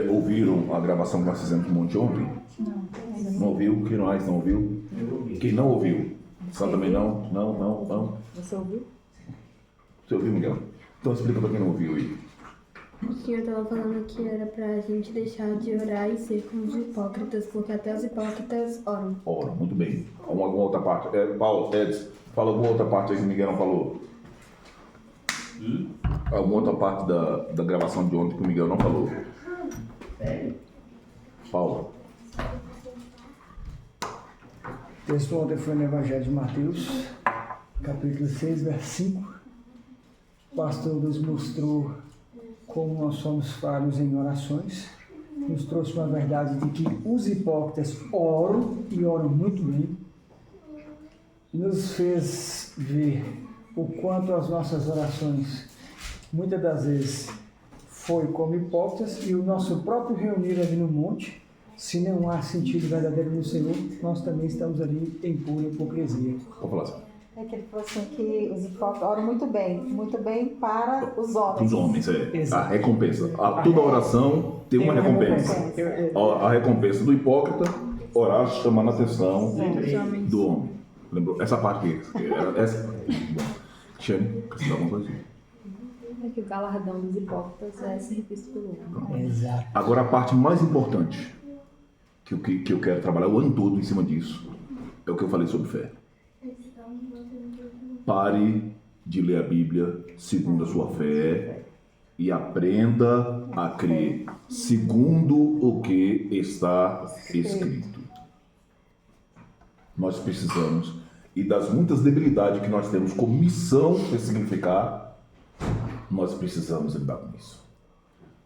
ouviram a gravação que nós fizemos no Monte ontem? Não ouviu? Quem mais não ouviu? Quem não ouviu? Só também não? Não. Você ouviu? Você ouviu, Miguel? Então explica para quem não ouviu aí. O senhor estava falando que era pra gente deixar de orar e ser como os hipócritas, porque até os hipócritas oram. Ora, muito bem. Alguma outra parte? Paulo, Edson, fala alguma outra parte aí que o Miguel não falou. Alguma outra parte da gravação de ontem que o Miguel não falou. Paulo. O texto ontem foi no Evangelho de Mateus, capítulo 6, verso 5. O pastor nos mostrou como nós somos falhos em orações, nos trouxe uma verdade de que os hipócritas oram e oram muito bem, nos fez ver o quanto as nossas orações, muitas das vezes, foi como hipócritas, e o nosso próprio reunir ali no monte, se não há sentido verdadeiro no Senhor, nós também estamos ali em pura hipocrisia. Vou falar assim. É que ele falou assim que os hipócritas oram muito bem para os homens. Os homens, Exato. A recompensa. Toda oração tem uma recompensa. A recompensa do hipócrita, orar chamando a atenção do homem. Lembrou? Essa parte aqui. Essa. Bom. Xane, quer dar alguma coisa? É que o galardão dos hipócritas é ser visto pelo homem. Exato. Agora a parte mais importante que eu quero trabalhar o ano todo em cima disso é o que eu falei sobre fé. Pare de ler a Bíblia segundo a sua fé e aprenda a crer segundo o que está escrito. Nós precisamos, e das muitas debilidades que nós temos como missão ressignificar, nós precisamos lidar com isso.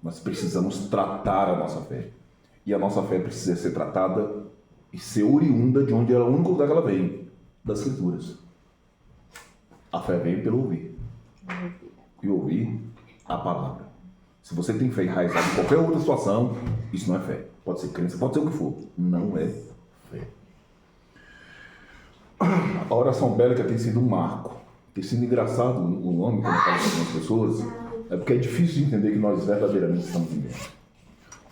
Nós precisamos tratar a nossa fé. E a nossa fé precisa ser tratada e ser oriunda de onde é o único lugar que ela vem, das Escrituras. A fé vem pelo ouvir. E ouvir a palavra. Se você tem fé enraizada em qualquer outra situação, isso não é fé. Pode ser crença, pode ser o que for. Não é fé. A oração bélica tem sido um marco. Tem sido engraçado o nome quando eu falo com algumas pessoas. É porque é difícil de entender que nós verdadeiramente estamos vivendo.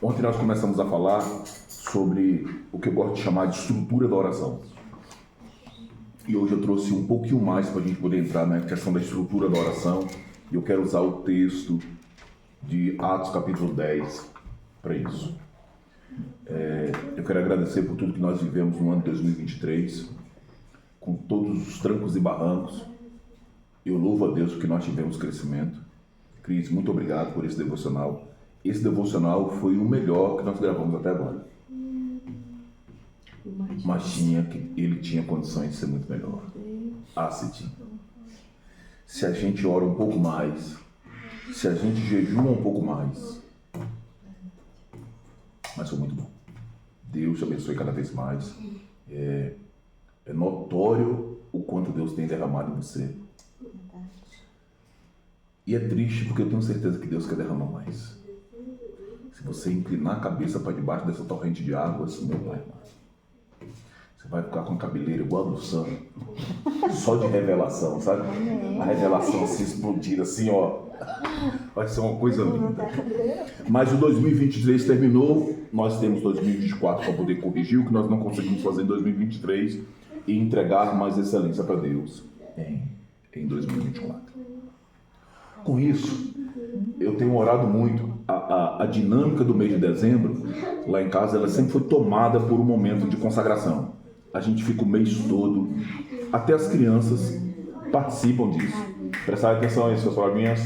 Ontem nós começamos a falar sobre o que eu gosto de chamar de estrutura da oração. E hoje eu trouxe um pouquinho mais para a gente poder entrar na questão da estrutura da oração. E eu quero usar o texto de Atos capítulo 10 para isso. Eu quero agradecer por tudo que nós vivemos no ano de 2023, com todos os trancos e barrancos. Eu louvo a Deus porque nós tivemos crescimento. Cris, muito obrigado por esse devocional. Esse devocional foi o melhor que nós gravamos até agora. Mas ele tinha condições de ser muito melhor. Se tinha. Se a gente ora um pouco mais, se a gente jejuma um pouco mais, mas foi muito bom. Deus te abençoe cada vez mais. É notório o quanto Deus tem derramado em você. E é triste porque eu tenho certeza que Deus quer derramar mais. Se você inclinar a cabeça para debaixo dessa torrente de águas, meu Pai amado, você vai ficar com a cabeleira igual a do Sam, só de revelação, sabe? A revelação assim, explodir assim, ó. Vai ser uma coisa linda. Mas o 2023 terminou, nós temos 2024 para poder corrigir o que nós não conseguimos fazer em 2023 e entregar mais excelência para Deus em 2024. Com isso, eu tenho orado muito. A dinâmica do mês de dezembro, lá em casa, ela sempre foi tomada por um momento de consagração. A gente fica o mês todo, até as crianças participam disso. Prestar atenção aí, seus coleguinhas.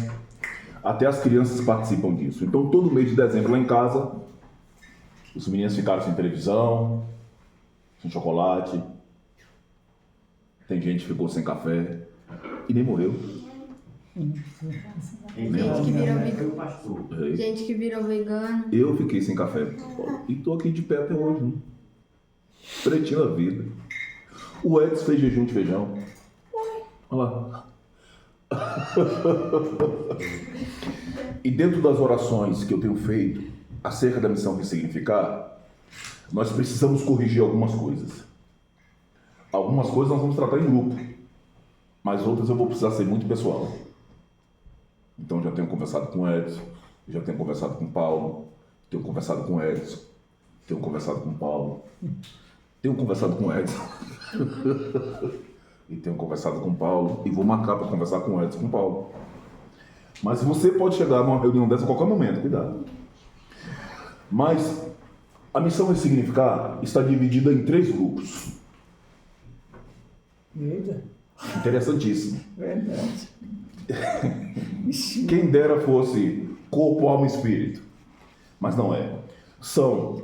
Até as crianças participam disso. Então, todo mês de dezembro lá em casa, os meninos ficaram sem televisão, sem chocolate. Tem gente que ficou sem café e nem morreu. Gente que virou vegano. Eu fiquei sem café e tô aqui de pé até hoje, né? Pretinho da vida. O Edson fez jejum de feijão. Olha lá. E dentro das orações que eu tenho feito acerca da missão ressignificar, nós precisamos corrigir algumas coisas. Algumas coisas nós vamos tratar em grupo, mas outras eu vou precisar ser muito pessoal. Então já tenho conversado com o Edson, já tenho conversado com o Paulo, Tenho conversado com o Edson. Tenho conversado com o Paulo. Tenho conversado com o Edson. E tenho conversado com o Paulo. E vou marcar para conversar com o Edson e com o Paulo. Mas você pode chegar numa reunião dessa a qualquer momento, cuidado. Mas a missão Ressignificar está dividida em 3 grupos. Eita, Interessantíssimo. verdade. Quem dera fosse corpo, alma e espírito. Mas não é. São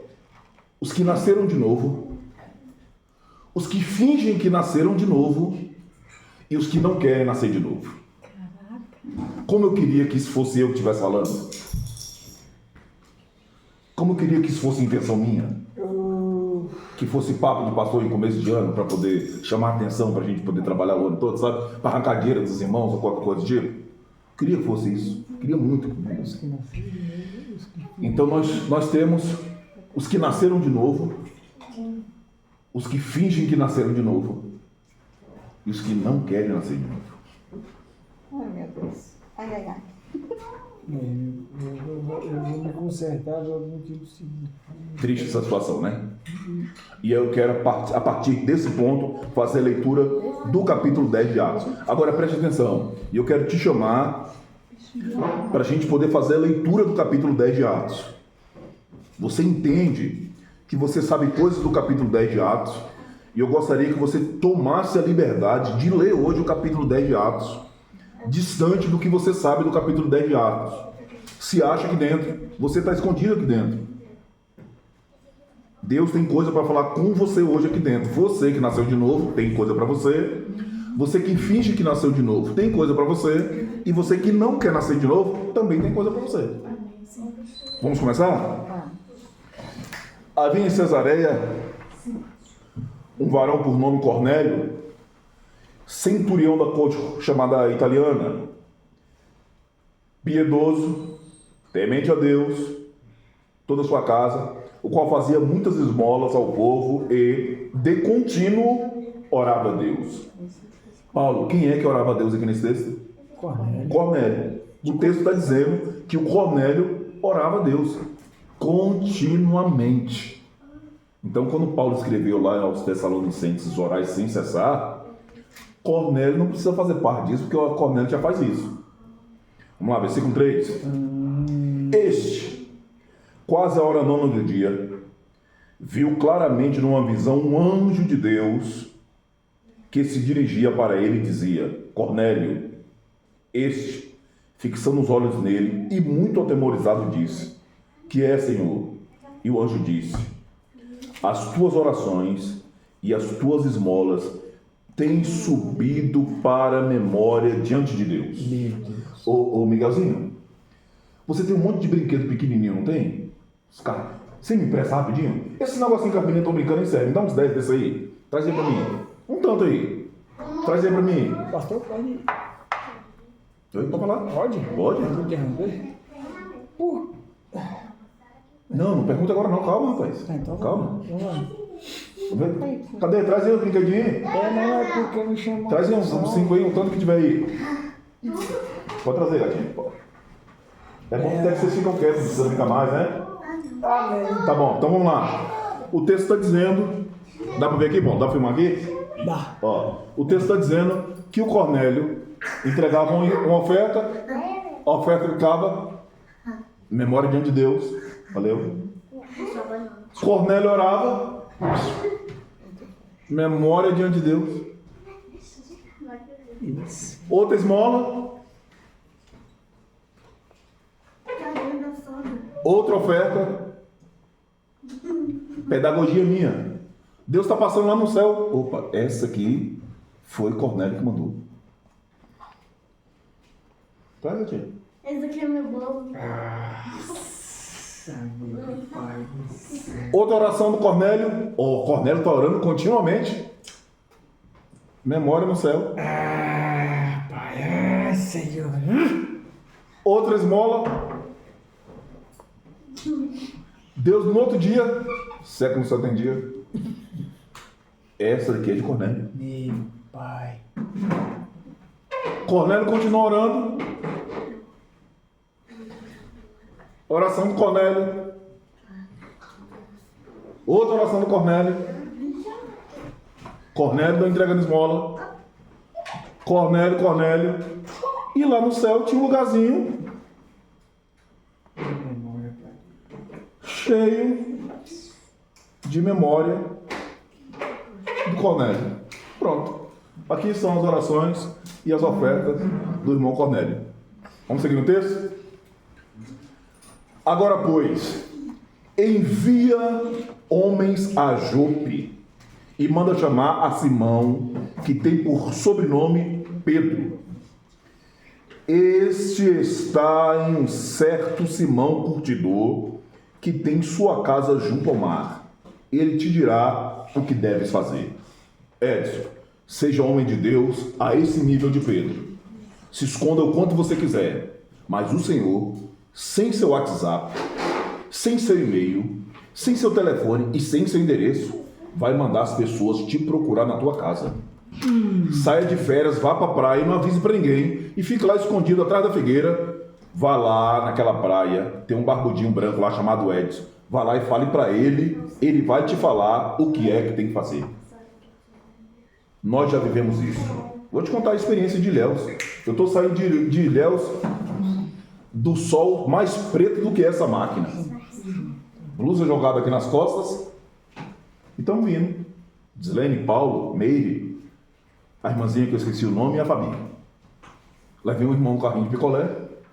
os que nasceram de novo, os que fingem que nasceram de novo e os que não querem nascer de novo. Como eu queria que isso fosse eu que estivesse falando. Como eu queria que isso fosse invenção minha. Que fosse papo de pastor em começo de ano para poder chamar a atenção, para a gente poder trabalhar o ano todo, sabe? Para arrancar dinheiro dos irmãos ou qualquer coisa do tipo. Queria que fosse isso. Queria muito. Então nós temos os que nasceram de novo, os que fingem que nasceram de novo e os que não querem nascer de novo. Ai, meu Deus. Ai, ai, ai. Eu vou me consertar no tipo seguinte. Triste essa situação, né? E eu quero, a partir desse ponto, fazer a leitura do capítulo 10 de Atos. Agora preste atenção, e eu quero te chamar para a gente poder fazer a leitura do capítulo 10 de Atos. Você entende que você sabe coisas do capítulo 10 de Atos, e eu gostaria que você tomasse a liberdade de ler hoje o capítulo 10 de Atos, distante do que você sabe do capítulo 10 de Atos. Se acha aqui dentro, você está escondido aqui dentro. Deus tem coisa para falar com você hoje aqui dentro. Você que nasceu de novo, tem coisa para você. Você que finge que nasceu de novo, tem coisa para você. E você que não quer nascer de novo, também tem coisa para você. Vamos começar? Havia em Cesareia um varão por nome Cornélio, centurião da corte chamada italiana, piedoso, temente a Deus, toda a sua casa, o qual fazia muitas esmolas ao povo e, de contínuo, orava a Deus. Paulo, quem é que orava a Deus aqui nesse texto? Cornélio. O texto está dizendo que o Cornélio orava a Deus continuamente. Então, quando Paulo escreveu lá aos Tessalonicenses, orai sem cessar, Cornélio não precisa fazer parte disso, porque o Cornélio já faz isso. Vamos lá, versículo 3. Este, quase a hora 9 do dia, viu claramente numa visão um anjo de Deus que se dirigia para ele e dizia: Cornélio. Este, fixando os olhos nele e muito atemorizado, disse: Que é, Senhor? E o anjo disse: As tuas orações e as tuas esmolas têm subido para a memória diante de Deus. Ô Miguelzinho, você tem um monte de brinquedo pequenininho, não tem? Os caras, você me empresta rapidinho? Esse negocinho que a menina estão brincando em sério, me dá uns 10 desse aí. Traz aí pra mim. Um tanto aí. Traz aí pra mim. Pastor, pode. Oi, pode falar? Pode? Pode? Pode interromper? Não pergunta agora não, calma, rapaz. Então, Calma. vamos lá. Cadê? Traz aí o brinquedinho. Não é porque me chamou. Traz aí uns 5 aí, um tanto que tiver aí. Pode trazer, gatinho. É bom que até que vocês ficam quietos, não precisa brincar mais, né? Tá bom, então vamos lá. O texto está dizendo... Dá para ver aqui? Bom, dá para filmar aqui? Dá. Ó, o texto está dizendo que o Cornélio entregava uma oferta, a oferta ficava, memória diante de Deus. Valeu? Cornélio orava, memória diante de Deus. Outra esmola, outra oferta, pedagogia minha. Deus está passando lá no céu. Opa, essa aqui foi Cornélio que mandou. Traz, tia. Esse aqui é meu bolo. Outra oração do Cornélio. O Cornélio está orando continuamente. Memória no céu. Pai, Senhor. Outra esmola. Deus no outro dia. Século no céu tem dia. Essa daqui é de Cornélio. Meu Pai. Cornélio continua orando. Oração de Cornélio. Outra oração do Cornélio. Cornélio está entregando esmola. Cornélio. E lá no céu tinha um lugarzinho cheio de memória do Cornélio. Pronto. Aqui são as orações e as ofertas do irmão Cornélio. Vamos seguir no texto? Agora, pois, envia homens a Jope e manda chamar a Simão, que tem por sobrenome Pedro. Este está em um certo Simão curtidor, que tem sua casa junto ao mar. Ele te dirá o que deves fazer. Edson, seja homem de Deus a esse nível de Pedro. Se esconda o quanto você quiser, mas o Senhor, sem seu WhatsApp, sem seu e-mail, sem seu telefone e sem seu endereço, vai mandar as pessoas te procurar na tua casa. Saia de férias, vá pra praia e não avise pra ninguém e fique lá escondido atrás da figueira. Vá lá naquela praia, tem um barbudinho branco lá chamado Edson. Vá lá e fale pra ele, ele vai te falar o que é que tem que fazer. Nós já vivemos isso. Vou te contar a experiência de Ilhéus. Eu estou saindo de Ilhéus do sol mais preto do que essa máquina. Blusa jogada aqui nas costas. E estão vindo. Dislene, Paulo, Meire, a irmãzinha que eu esqueci o nome e a Fabi. Lá vem um irmão com carrinho de picolé,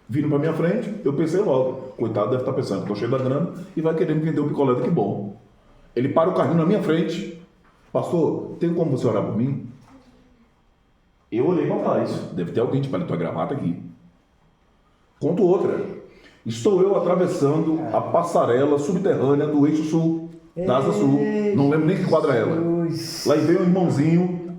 vindo para minha frente. Eu pensei logo, coitado deve estar pensando, estou cheio da grana e vai querer me vender o picolé daqui bom. Ele para o carrinho na minha frente. Pastor, tem como você orar por mim? Eu olhei para trás. Deve ter alguém de paletó e gravata aqui. Conto outra. Estou eu atravessando a passarela subterrânea do eixo sul, da Asa Sul. Não lembro nem que quadra é ela. Lá veio um irmãozinho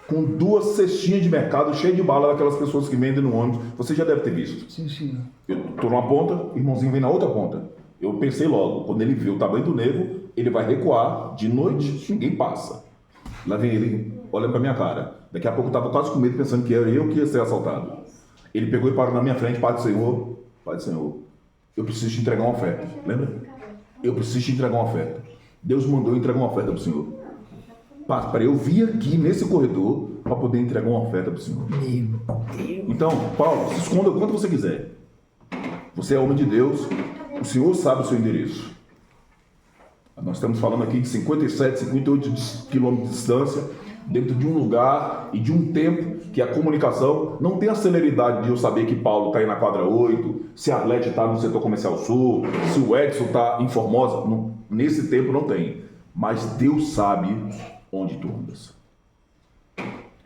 com 2 cestinhas de mercado cheias de bala daquelas pessoas que vendem no ônibus. Você já deve ter visto. Sim, senhor. Eu estou numa ponta, o irmãozinho vem na outra ponta. Eu pensei logo, quando ele vê o tamanho do nego, ele vai recuar. De noite, ninguém passa. Lá vem ele, olhando pra minha cara. Daqui a pouco eu estava quase com medo, pensando que era eu que ia ser assaltado. Ele pegou e parou na minha frente. Pai do Senhor, eu preciso te entregar uma oferta. Lembra? Eu preciso te entregar uma oferta. Deus mandou eu entregar uma oferta pro Senhor. Para eu vir aqui nesse corredor para poder entregar uma oferta pro Senhor. Então, Paulo, se esconda o quanto você quiser. Você é homem de Deus. O Senhor sabe o seu endereço. Nós estamos falando aqui de 57, 58 quilômetros de distância, dentro de um lugar e de um tempo que a comunicação não tem a celeridade de eu saber que Paulo está aí na quadra 8, se a Arlete está no setor comercial sul, se o Edson está em Formosa. Não, nesse tempo não tem. Mas Deus sabe onde tu andas.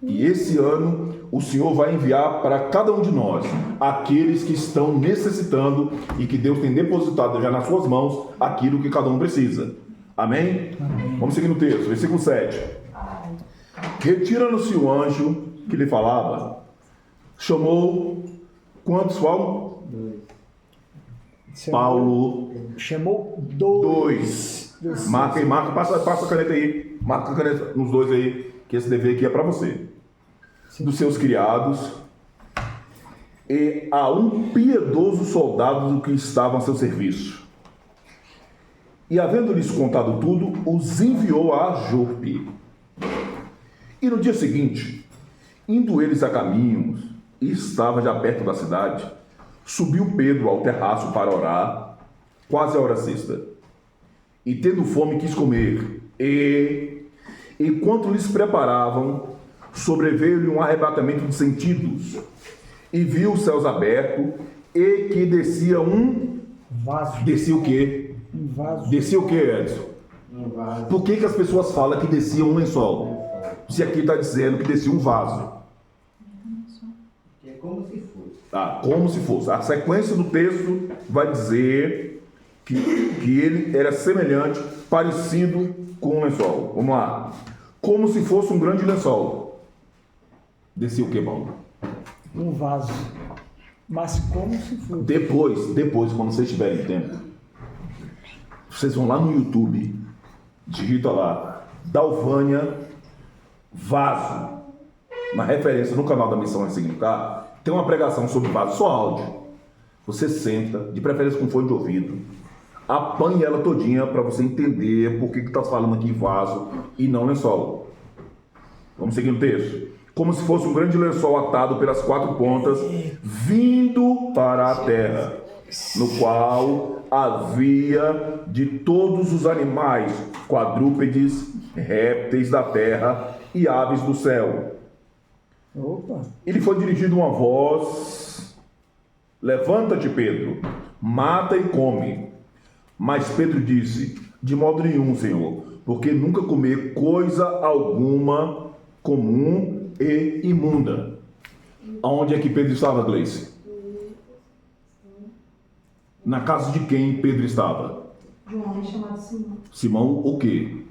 E esse ano o Senhor vai enviar para cada um de nós aqueles que estão necessitando e que Deus tem depositado já nas suas mãos aquilo que cada um precisa. Amém? Amém. Vamos seguir no texto, versículo 7. Retirando-se o anjo que lhe falava, chamou quantos falam? 2. Paulo chamou 2. Marca, passa a caneta aí. Marca a caneta nos 2 aí, que esse dever aqui é para você. Sim. Dos seus criados e a um piedoso soldado do que estava a seu serviço. E havendo-lhes contado tudo, os enviou a Jope. E no dia seguinte, indo eles a caminhos, e estava já perto da cidade, subiu Pedro ao terraço para orar, quase a hora sexta. E tendo fome quis comer, e enquanto lhes preparavam, sobreveio-lhe um arrebatamento de sentidos, e viu os céus abertos, e que descia um vaso. Descia o quê? Um vaso. Descia o quê, Edson? Um vaso. Por que as pessoas falam que descia um lençol? Se aqui está dizendo que descia um vaso. É como se fosse. Tá, como se fosse. A sequência do texto vai dizer que ele era semelhante, parecido com um lençol. Vamos lá. Como se fosse um grande lençol. Descia o quê, Paulo? Um vaso. Mas como se fosse. Depois, quando vocês tiverem tempo, vocês vão lá no YouTube, digita lá, Dalvânia Vaso. Na referência no canal da Missão Ressignificar, tem uma pregação sobre vaso, só áudio. Você senta, de preferência com fone de ouvido, Apanhe ela todinha para você entender por que está falando aqui vaso e não lençol. Vamos seguir o texto. Como se fosse um grande lençol atado pelas 4 pontas, vindo para a terra, no qual havia de todos os animais, quadrúpedes, répteis da terra e aves do céu. Opa! E lhe foi dirigida uma voz: levanta-te, Pedro, mata e come. Mas Pedro disse: de modo nenhum, Senhor, porque nunca comer coisa alguma comum e imunda. Aonde é que Pedro estava, Gleice? Na casa de quem Pedro estava? De um homem chamado Simão. Simão o quê?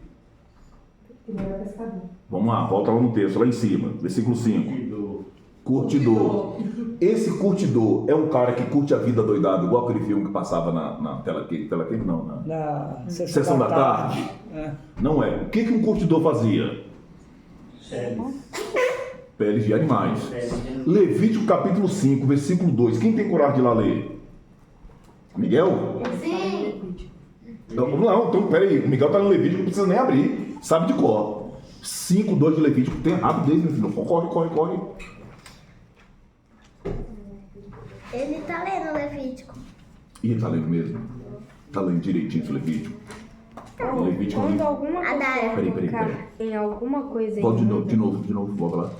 Ele era pescador. Vamos lá, volta lá no texto, lá em cima, versículo 5. Curtidor. Esse curtidor é um cara que curte a vida doidada, igual aquele filme que passava na tela quente, não, Na sessão da tarde. É. Não é. O que um curtidor fazia? Peles de animais. Levítico capítulo 5, versículo 2. Quem tem coragem de lá ler? Miguel? Sim. Não, então peraí. O Miguel está no Levítico, não precisa nem abrir. Sabe de cor. 5, 2 de Levítico. Tem rapidez, meu filho. Corre. Ele tá lendo o Levítico. Ih, tá lendo mesmo? Tá lendo direitinho esse Levítico? Levítico Quando livro. alguma pessoa Peraí. tocar em alguma coisa Volta imunda, de novo, volta lá.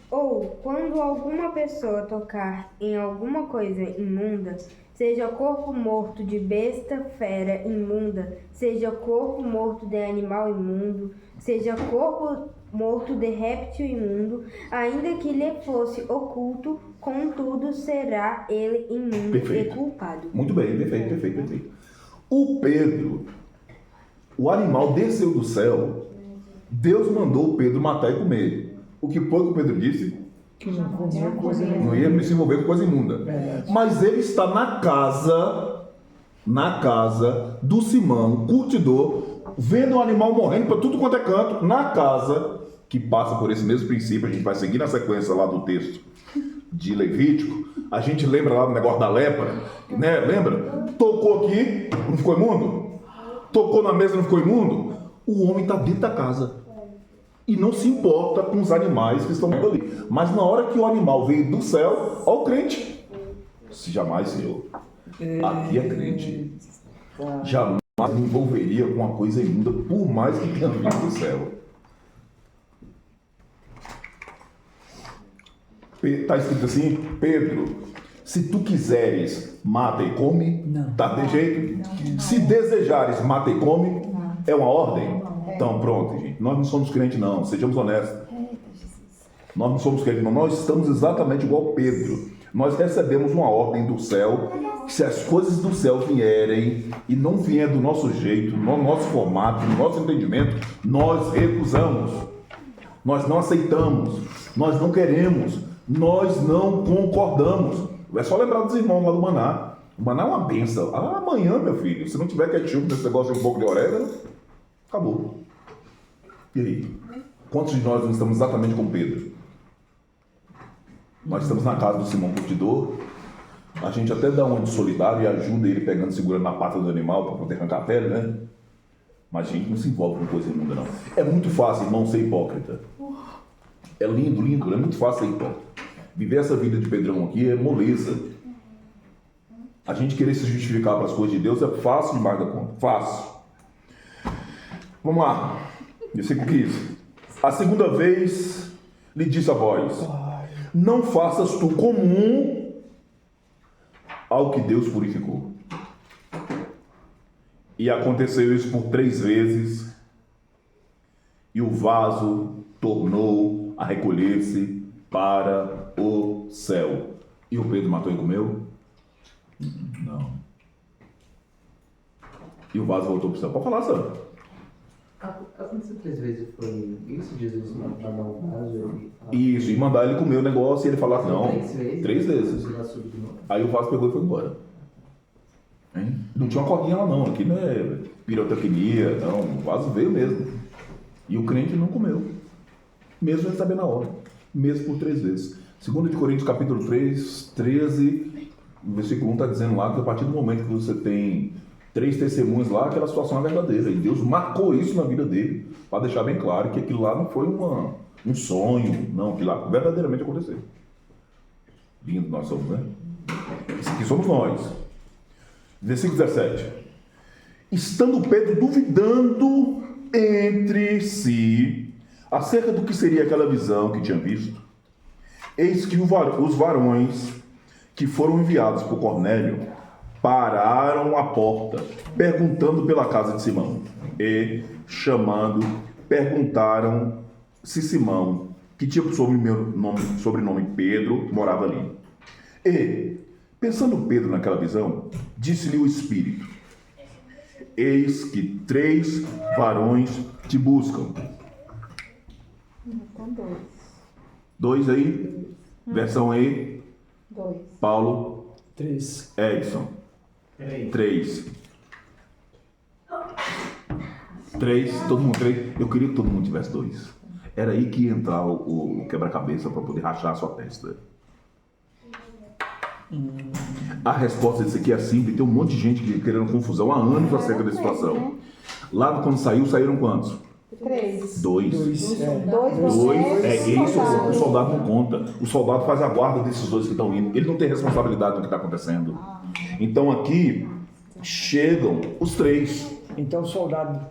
ou quando alguma pessoa tocar em alguma coisa imunda, seja corpo morto de besta, fera imunda, seja corpo morto de animal imundo, seja corpo morto de réptil imundo, ainda que lhe fosse oculto, contudo será ele imundo Perfeito. e culpado. Muito bem, perfeito. O Pedro, o animal desceu do céu, Deus mandou o Pedro matar e comer. O que foi que o Pedro disse? Que não comia coisa Não nenhuma. ia se envolver com coisa imunda. Verdade. Mas ele está na casa do Simão, curtidor, vendo o animal morrendo para tudo quanto é canto, na casa, que passa por esse mesmo princípio. A gente vai seguir na sequência lá do texto de Levítico. A gente lembra lá do negócio da lepra, né? Lembra? Tocou aqui, não ficou imundo? Tocou na mesa, não ficou imundo? O homem está dentro da casa e não se importa com os animais que estão ali. Mas na hora que o animal veio do céu, ó o crente. Se jamais, Senhor, aqui é crente. Jamais me envolveria com uma coisa imunda, por mais que tenha vindo do céu. Está escrito assim: Pedro, se tu quiseres, mata e come. Não. Tá de jeito? Se desejares, mata e come. É uma ordem? Então, pronto, gente. Nós não somos crentes, não. Sejamos honestos. Nós não somos crentes, não. Nós estamos exatamente igual Pedro. Nós recebemos uma ordem do céu. Se as coisas do céu vierem e não vier do nosso jeito, no nosso formato, no nosso entendimento, nós recusamos. Nós não aceitamos. Nós não queremos. Nós não concordamos. É só lembrar dos irmãos lá do Maná. O Maná é uma benção. Amanhã, meu filho, se não tiver ketchup nesse negócio de um pouco de orégano, acabou. E aí? Quantos de nós não estamos exatamente como Pedro? Nós estamos na casa do Simão Curtidor. A gente até dá uma de solidário e ajuda ele pegando, segurando na pata do animal para poder arrancar a pele, né? Mas a gente não se envolve com coisa imunda, não. É muito fácil, irmão, ser hipócrita. É lindo, é muito fácil ser hipócrita. Viver essa vida de Pedrão aqui é moleza. A gente querer se justificar para as coisas de Deus é fácil demais da conta. Fácil. Vamos lá. Versículo 15. A segunda vez lhe disse a voz: não faças tu comum ao que Deus purificou. E aconteceu isso por 3 vezes, e o vaso tornou a recolher-se para o céu. E o Pedro matou e comeu? Não. E o vaso voltou para o céu. Pode falar, Sandra. Aconteceu 3 vezes, foi isso? Jesus mandar um vaso Isso, e mandar ele comer o negócio e ele falar: não, 3 vezes. 3 vezes. Aí o vaso pegou e foi embora. Hein? Não tinha uma cordinha lá, não. Aqui não é pirotecnia, não. O vaso veio mesmo. E o crente não comeu. Mesmo recebendo a ordem. Mesmo por 3 vezes. 2 de Coríntios, capítulo 3, 13, versículo 1 está dizendo lá que a partir do momento que você tem 3 testemunhas lá, aquela situação é verdadeira. E Deus marcou isso na vida dele, para deixar bem claro que aquilo lá não foi um sonho, não, aquilo lá verdadeiramente aconteceu. Lindo nós somos, né? Isso aqui somos nós. Versículo 17. Estando Pedro duvidando entre si acerca do que seria aquela visão que tinha visto, eis que os varões que foram enviados por Cornélio pararam à porta, perguntando pela casa de Simão. E, chamando, perguntaram se Simão, que tinha por sobrenome Pedro, morava ali. E, pensando Pedro naquela visão, disse-lhe o Espírito: eis que 3 varões te buscam. Com 2. 2 aí, versão E, 2. Paulo, 3. Edson. 3. 3, todo mundo 3. Eu queria que todo mundo tivesse 2. Era aí que ia entrar o quebra-cabeça para poder rachar a sua testa. A resposta disso aqui é simples. Tem um monte de gente querendo confusão há anos acerca da situação. Lá quando saíram quantos? 3. 2. 2. 2. É isso, soldados. o soldado não conta. O soldado faz a guarda desses 2 que estão indo. Ele não tem responsabilidade do que está acontecendo. Então aqui chegam os 3. Então o soldado,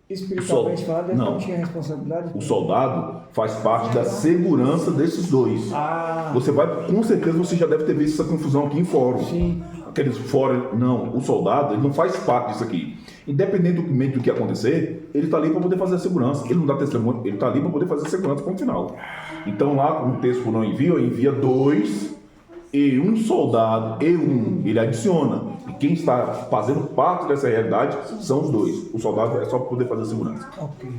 espiritualmente falando, ele não tinha responsabilidade? O soldado faz parte da segurança desses 2. Ah, Você vai, com certeza você já deve ter visto essa confusão aqui em fórum. sim. Aqueles fórum, não, o soldado, ele não faz parte disso aqui. Independentemente do que acontecer, ele está ali para poder fazer a segurança. Ele não dá testemunho, ele está ali para poder fazer a segurança para o final. Então lá, o texto não envia 2 e um soldado e ele adiciona. E quem está fazendo parte dessa realidade são os 2. O soldado é só para poder fazer a segurança. Ok.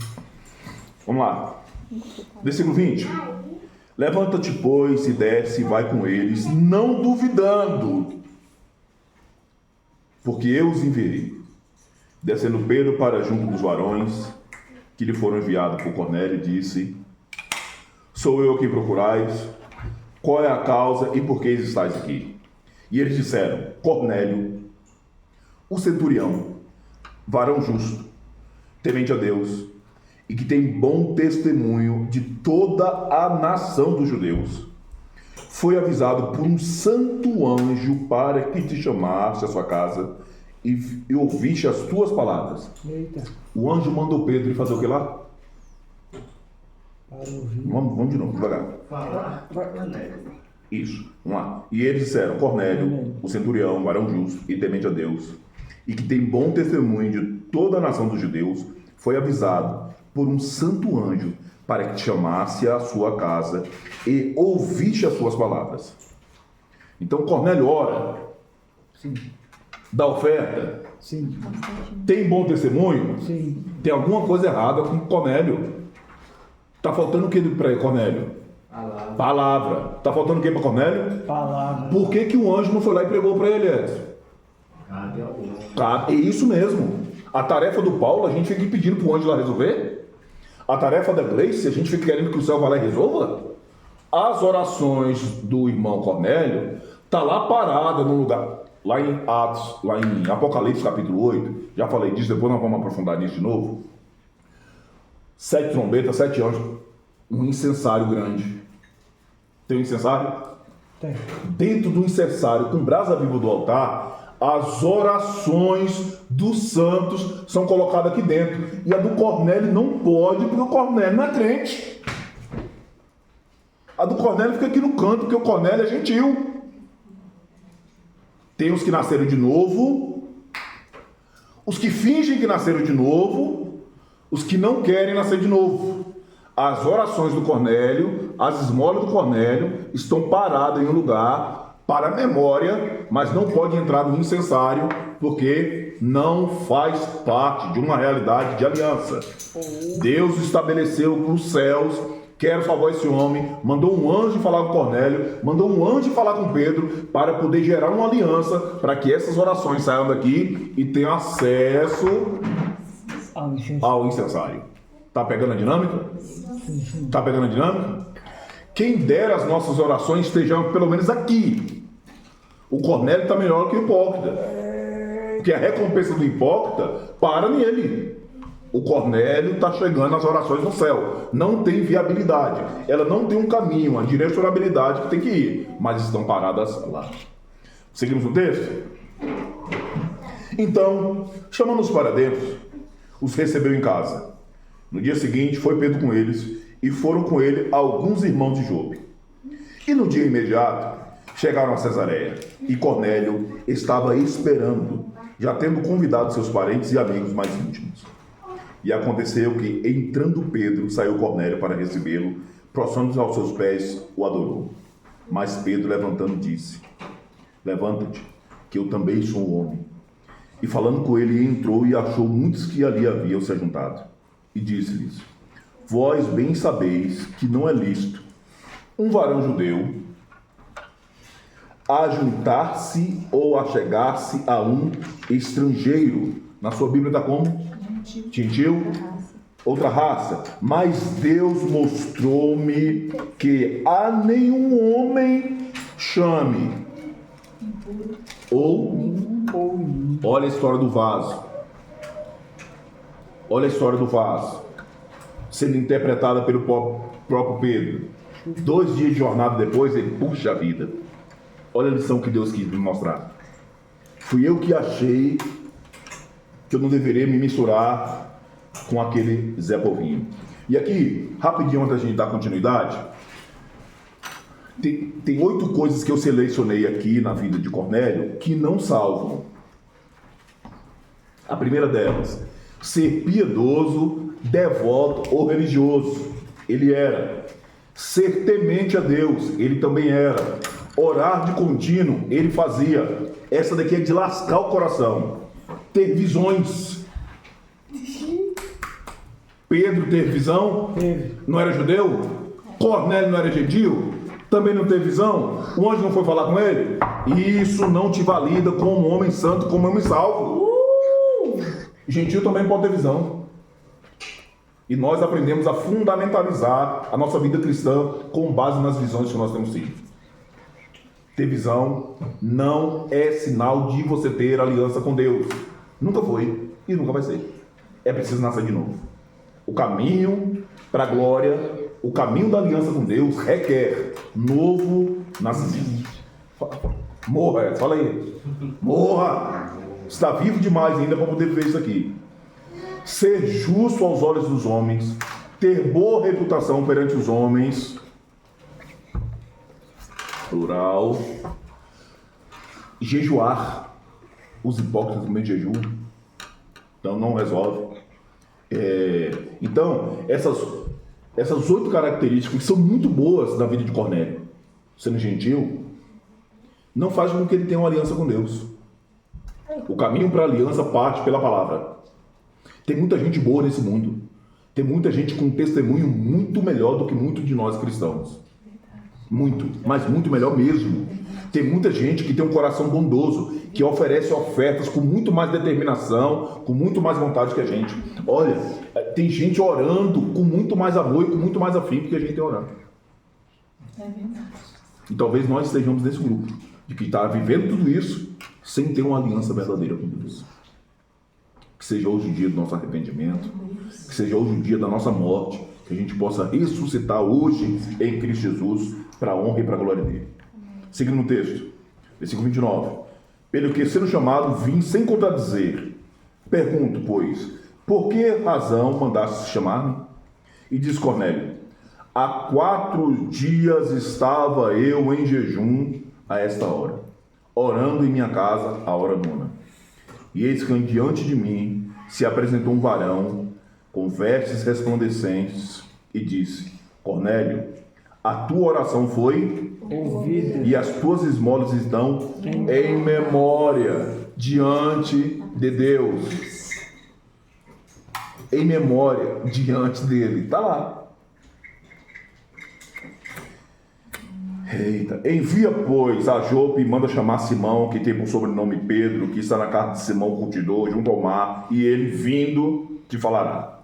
Vamos lá. Versículo 20. Levanta-te, pois, e desce e vai com eles, não duvidando, porque eu os enviei. Descendo Pedro para junto dos varões que lhe foram enviados por Cornélio, disse: sou eu a quem procurais? Qual é a causa e por que estáis aqui? E eles disseram: Cornélio, o centurião, varão justo, temente a Deus, e que tem bom testemunho de toda a nação dos judeus, foi avisado por um santo anjo para que te chamasse à sua casa e ouviste as tuas palavras. Eita, O anjo mandou Pedro ir fazer o que lá? para ouvir. Vamos de novo, devagar. Falar. Isso, vamos lá. E eles disseram: Cornélio, o centurião, varão justo e temente a Deus, e que tem bom testemunho de toda a nação dos judeus, foi avisado por um santo anjo para que te chamasse à sua casa e ouviste as suas palavras. Então Cornélio ora, Sim, dá oferta, sim, tem bom testemunho, sim. tem alguma coisa errada com Cornélio. Está faltando o que para Cornélio? Palavra. Está faltando o que para Cornélio? Palavra. Por que o anjo não foi lá e pregou para ele, Edson? É isso mesmo. A tarefa do Paulo, a gente fica pedindo para o anjo lá resolver. A tarefa da Gleice, a gente fica querendo que o céu vá lá e resolva. As orações do irmão Cornélio tá lá parada no lugar, lá em Atos, lá em Apocalipse capítulo 8. Já falei disso, depois nós vamos aprofundar nisso de novo. 7 trombetas, 7 anjos, um incensário grande. Tem um incensário? Tem. Dentro do incensário, com brasa viva do altar, as orações dos santos são colocadas aqui dentro. E a do Cornélio não pode, porque o Cornélio não é crente. A do Cornélio fica aqui no canto, porque o Cornélio é gentil. Tem os que nasceram de novo, os que fingem que nasceram de novo, os que não querem nascer de novo. As orações do Cornélio, as esmolas do Cornélio estão paradas em um lugar para a memória, mas não pode entrar no incensário, porque não faz parte de uma realidade de aliança. Deus estabeleceu nos céus: quero salvar esse homem, mandou um anjo falar com Cornélio, mandou um anjo falar com Pedro, para poder gerar uma aliança, para que essas orações saiam daqui e tenham acesso ao incensário. Tá pegando a dinâmica? Tá pegando a dinâmica? Quem dera as nossas orações estejam pelo menos aqui. O Cornélio está melhor que o hipócrita. Porque a recompensa do hipócrita para nele. O Cornélio está chegando às orações no céu. Não tem viabilidade. Ela não tem um caminho, uma direcionabilidade que tem que ir. Mas estão paradas lá. Seguimos o texto? Então, chamando-os para dentro, os recebeu em casa. No dia seguinte, foi Pedro com eles, e foram com ele alguns irmãos de Jope. E no dia imediato, chegaram a Cesareia, e Cornélio estava esperando, já tendo convidado seus parentes e amigos mais íntimos. E aconteceu que, entrando Pedro, saiu Cornélio para recebê-lo, prostrando-se aos seus pés, o adorou. Mas Pedro, levantando, disse: levanta-te, que eu também sou um homem. E falando com ele, entrou e achou muitos que ali haviam se ajuntado. E disse-lhes: vós bem sabeis que não é lícito um varão judeu ajuntar-se ou achegar-se a um estrangeiro. Na sua Bíblia está como? Gentil? Outra raça. Mas Deus mostrou-me que a nenhum homem chame. Olha a história do vaso. Olha a história do vaso sendo interpretada pelo próprio Pedro. 2 dias de jornada depois, ele puxa a vida. Olha a lição que Deus quis me mostrar. Fui eu que achei que eu não deveria me misturar com aquele Zé Povinho. E aqui, rapidinho, antes da gente dar continuidade, tem 8 coisas que eu selecionei aqui na vida de Cornélio que não salvam. A primeira delas: ser piedoso, devoto ou religioso. Ele era. Ser temente a Deus. Ele também era. Orar de contínuo. Ele fazia. Essa daqui é de lascar o coração. Ter visões. Pedro teve visão? Não era judeu? Cornélio não era gentil? Também não teve visão? O anjo não foi falar com ele? Isso não te valida como homem santo, como homem salvo. Gentil também pode ter visão. E nós aprendemos a fundamentalizar a nossa vida cristã com base nas visões que nós temos tido. Ter visão não é sinal de você ter aliança com Deus. Nunca foi e nunca vai ser. É preciso nascer de novo. O caminho para a glória, o caminho da aliança com Deus requer novo nascimento. Morra, fala aí. Morra! Está vivo demais ainda para poder ver isso aqui. Ser justo aos olhos dos homens, ter boa reputação perante os homens, plural, jejuar. Os hipócritas também jejuam, então não resolve. Então, essas 8 características que são muito boas na vida de Cornélio, sendo gentil, não faz com que ele tenha uma aliança com Deus. O caminho para a aliança parte pela palavra. Tem muita gente boa nesse mundo. Tem muita gente com um testemunho muito melhor do que muitos de nós cristãos. Muito, mas muito melhor mesmo. Tem muita gente que tem um coração bondoso, que oferece ofertas com muito mais determinação, com muito mais vontade que a gente. Olha, tem gente orando com muito mais amor e com muito mais afinco que a gente tem orando. É verdade. E talvez nós estejamos nesse grupo, de que está vivendo tudo isso sem ter uma aliança verdadeira com Deus. Que seja hoje o dia do nosso arrependimento, que seja hoje o dia da nossa morte, que a gente possa ressuscitar hoje em Cristo Jesus para a honra e para a glória dele. Seguindo no texto, versículo 29. Pelo que, sendo chamado, vim sem contradizer. Pergunto, pois, por que razão mandaste chamar-me? E diz Cornélio: há 4 dias estava eu em jejum a esta hora, orando em minha casa a hora nona. E eis que diante de mim se apresentou um varão com vestes resplandecentes e disse: Cornélio, a tua oração foi ouvida e as tuas esmolas estão em memória diante de Deus. Em memória diante dele. Está lá. Eita. Envia, pois, a Jope e manda chamar Simão, que tem por sobrenome Pedro, que está na casa de Simão Curtidor, junto ao mar, e ele, vindo, te falará.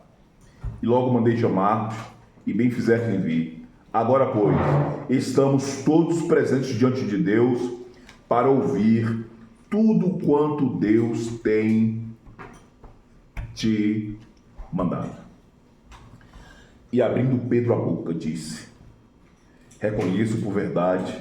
E logo mandei chamar, e bem fizer que envie. Agora, pois, estamos todos presentes diante de Deus para ouvir tudo quanto Deus tem te mandado. E abrindo Pedro a boca, disse: reconheço por verdade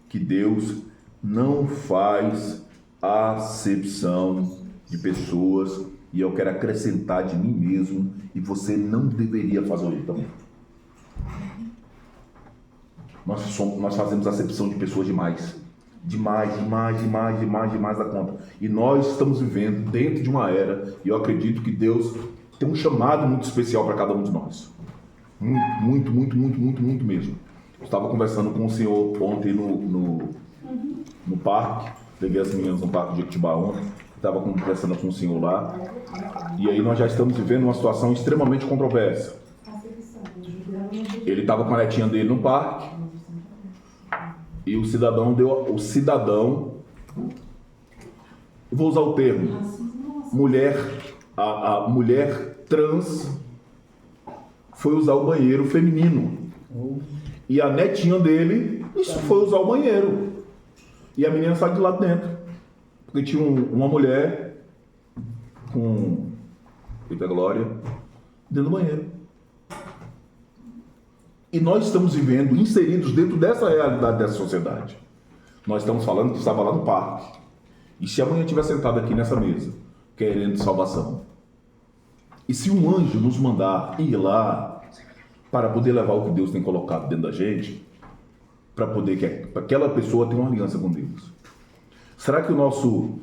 que Deus não faz acepção de pessoas, e eu quero acrescentar de mim mesmo, e você não deveria fazer isso também. Nós fazemos acepção de pessoas demais da conta. E nós estamos vivendo dentro de uma era, e eu acredito que Deus tem um chamado muito especial para cada um de nós. Muito mesmo. Eu estava conversando com o senhor ontem no parque, levei as meninas no parque de Jequitibá ontem, estava conversando com o senhor lá, e aí nós já estamos vivendo uma situação extremamente controversa. Ele estava com a netinha dele no parque, e o cidadão, vou usar o termo, a mulher trans foi usar o banheiro feminino. E a netinha dele foi usar o banheiro. E a menina sai de lá dentro. Porque tinha uma mulher com eita glória dentro do banheiro. E nós estamos vivendo, inseridos dentro dessa realidade dessa sociedade. Nós estamos falando que estava lá no parque. E se amanhã estiver sentado aqui nessa mesa, querendo salvação, e se um anjo nos mandar ir lá para poder levar o que Deus tem colocado dentro da gente, para poder que aquela pessoa tenha uma aliança com Deus, será que o nosso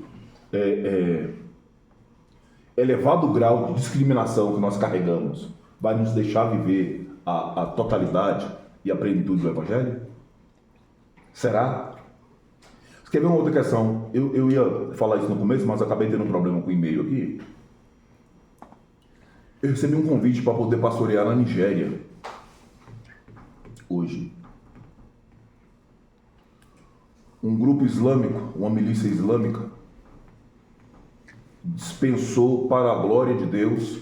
elevado grau de discriminação que nós carregamos vai nos deixar viver a totalidade e a plenitude do Evangelho? Será? Você quer ver uma outra questão? Eu ia falar isso no começo, mas acabei tendo um problema com o e-mail aqui. Eu recebi um convite para poder pastorear na Nigéria hoje. Um grupo islâmico, uma milícia islâmica, dispensou para a glória de Deus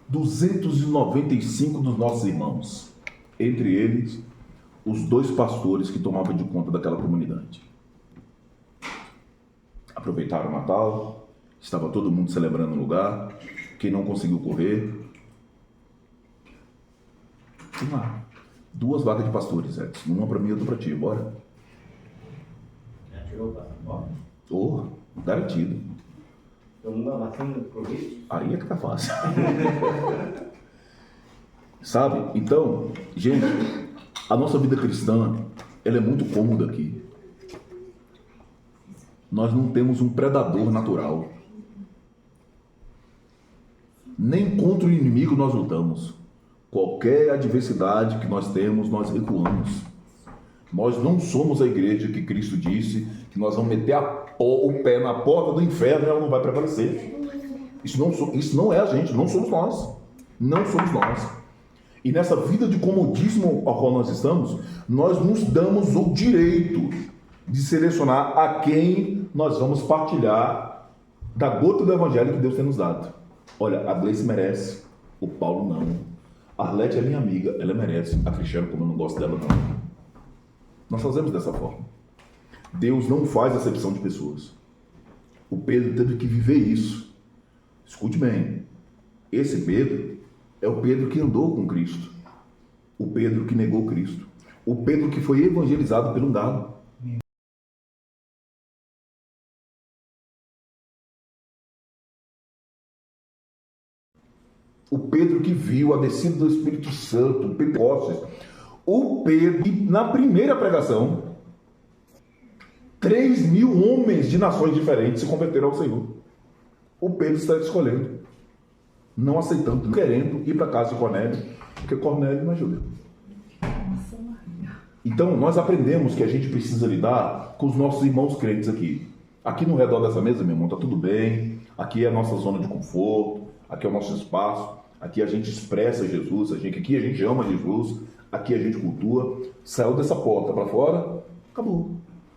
295 dos nossos irmãos, entre eles os 2 pastores que tomavam de conta daquela comunidade. Aproveitaram o Natal, estava todo mundo celebrando no lugar. Quem não conseguiu correr, tem lá 2 vagas de pastores, Edson. Uma para mim e outra para ti, bora? Já tirou o passaporte? Oh, garantido. Tomou uma vacina do Covid? Aí é que tá fácil. Sabe? Então, gente, a nossa vida cristã, ela é muito cômoda aqui. Nós não temos um predador natural. Nem contra o inimigo nós lutamos. Qualquer adversidade que nós temos, nós recuamos. Nós não somos a igreja que Cristo disse que nós vamos meter o pé na porta do inferno e ela não vai prevalecer. Isso não é a gente, não somos nós. Não somos nós. E nessa vida de comodismo ao qual nós estamos, nós nos damos o direito de selecionar a quem nós vamos partilhar da gota do evangelho que Deus tem nos dado. Olha, a Gleice merece, o Paulo não. A Arlete é minha amiga, ela merece. A Cristiane, como eu não gosto dela, não. Nós fazemos dessa forma. Deus não faz acepção de pessoas. O Pedro teve que viver isso. Escute bem. Esse Pedro é o Pedro que andou com Cristo. O Pedro que negou Cristo. O Pedro que foi evangelizado pelo galo. O Pedro que viu a descida do Espírito Santo, o Pentecostes. O Pedro que, na primeira pregação, 3.000 homens de nações diferentes se converteram ao Senhor. O Pedro está escolhendo, não aceitando, querendo ir para a casa de Cornélio, porque Cornélio não é judeu. Então, nós aprendemos que a gente precisa lidar com os nossos irmãos crentes aqui. Aqui no redor dessa mesa, meu irmão, está tudo bem. Aqui é a nossa zona de conforto, aqui é o nosso espaço. Aqui a gente expressa Jesus, aqui a gente ama Jesus, aqui a gente cultua. Saiu dessa porta para fora, acabou.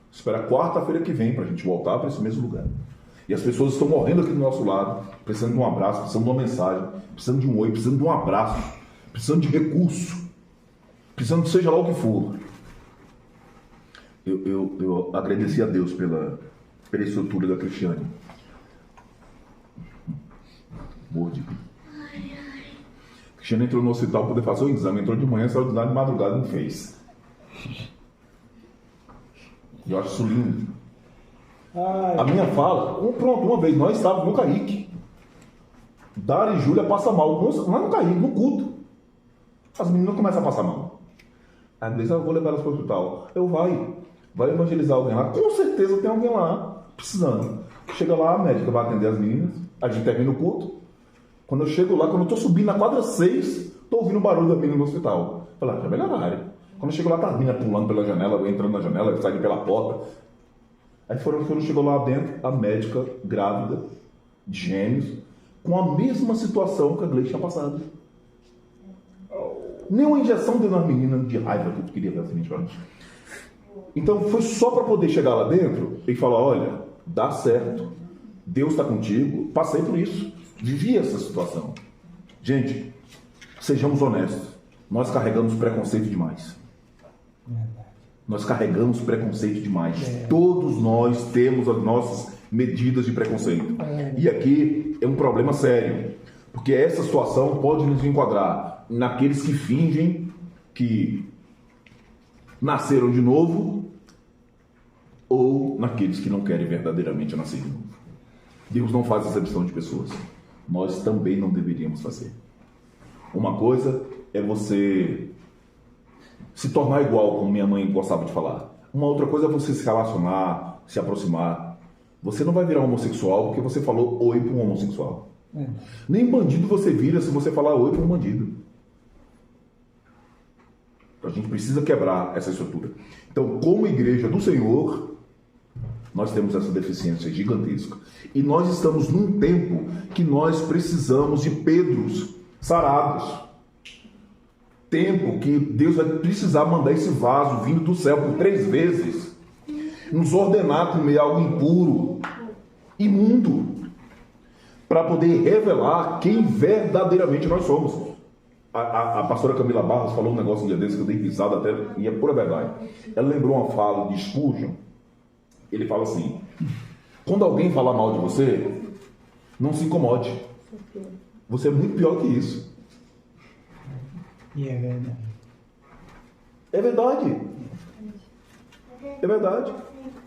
Espera quarta-feira que vem para a gente voltar para esse mesmo lugar. E as pessoas estão morrendo aqui do nosso lado, precisando de um abraço, precisando de uma mensagem, precisando de um oi, precisando de um abraço, precisando de recurso, precisando de seja lá o que for. Eu agradeci a Deus pela estrutura da Cristiane. Mordido. Cristiane entrou no hospital para poder fazer o exame, entrou de manhã, saiu de lá de madrugada e não fez. Eu acho isso lindo. A minha fala, pronto, uma vez, nós estávamos no Caique. Dara e Júlia passam mal, não é no Caique, no culto. As meninas começam a passar mal. Aí me diz, eu vou levar elas para o hospital. Vai evangelizar alguém lá. Com certeza tem alguém lá precisando. Chega lá, a médica vai atender as meninas, a gente termina o culto. Quando eu chego lá, quando eu estou subindo na quadra 6, estou ouvindo o barulho da menina no hospital. Eu falei, já é melhor na área. Quando eu chego lá, tá a menina pulando pela janela, eu entrando na janela, saindo pela porta. Aí chegou lá dentro, a médica grávida, de gêmeos, com a mesma situação que a Gleice tinha passado. Nenhuma injeção deu nas meninas de raiva que eu queria ver assim, Então foi só para poder chegar lá dentro e falar, olha, dá certo, Deus está contigo, passei por isso, vivi essa situação. Gente, sejamos honestos, nós carregamos preconceito demais. Nós carregamos preconceito demais. Todos nós temos as nossas medidas de preconceito. E aqui é um problema sério, porque essa situação pode nos enquadrar naqueles que fingem que nasceram de novo ou naqueles que não querem verdadeiramente nascer de novo. Deus não faz exceção de pessoas. Nós também não deveríamos fazer. Uma coisa é você se tornar igual, como minha mãe gostava de falar. Uma outra coisa é você se relacionar, se aproximar. Você não vai virar homossexual porque você falou oi para um homossexual. Nem bandido você vira se você falar oi para um bandido. A gente precisa quebrar essa estrutura. Então, como igreja do Senhor, nós temos essa deficiência gigantesca. E nós estamos num tempo que nós precisamos de Pedros sarados. Tempo que Deus vai precisar mandar esse vaso vindo do céu por 3 vezes, nos ordenar comer algo impuro, imundo, para poder revelar quem verdadeiramente nós somos. A pastora Camila Barros falou um negócio um dia desse que eu dei risada até, e é pura verdade. Ela lembrou uma fala de Spurgeon. Ele fala assim: quando alguém falar mal de você, não se incomode. Você é muito pior que isso. E é verdade. É verdade. É verdade.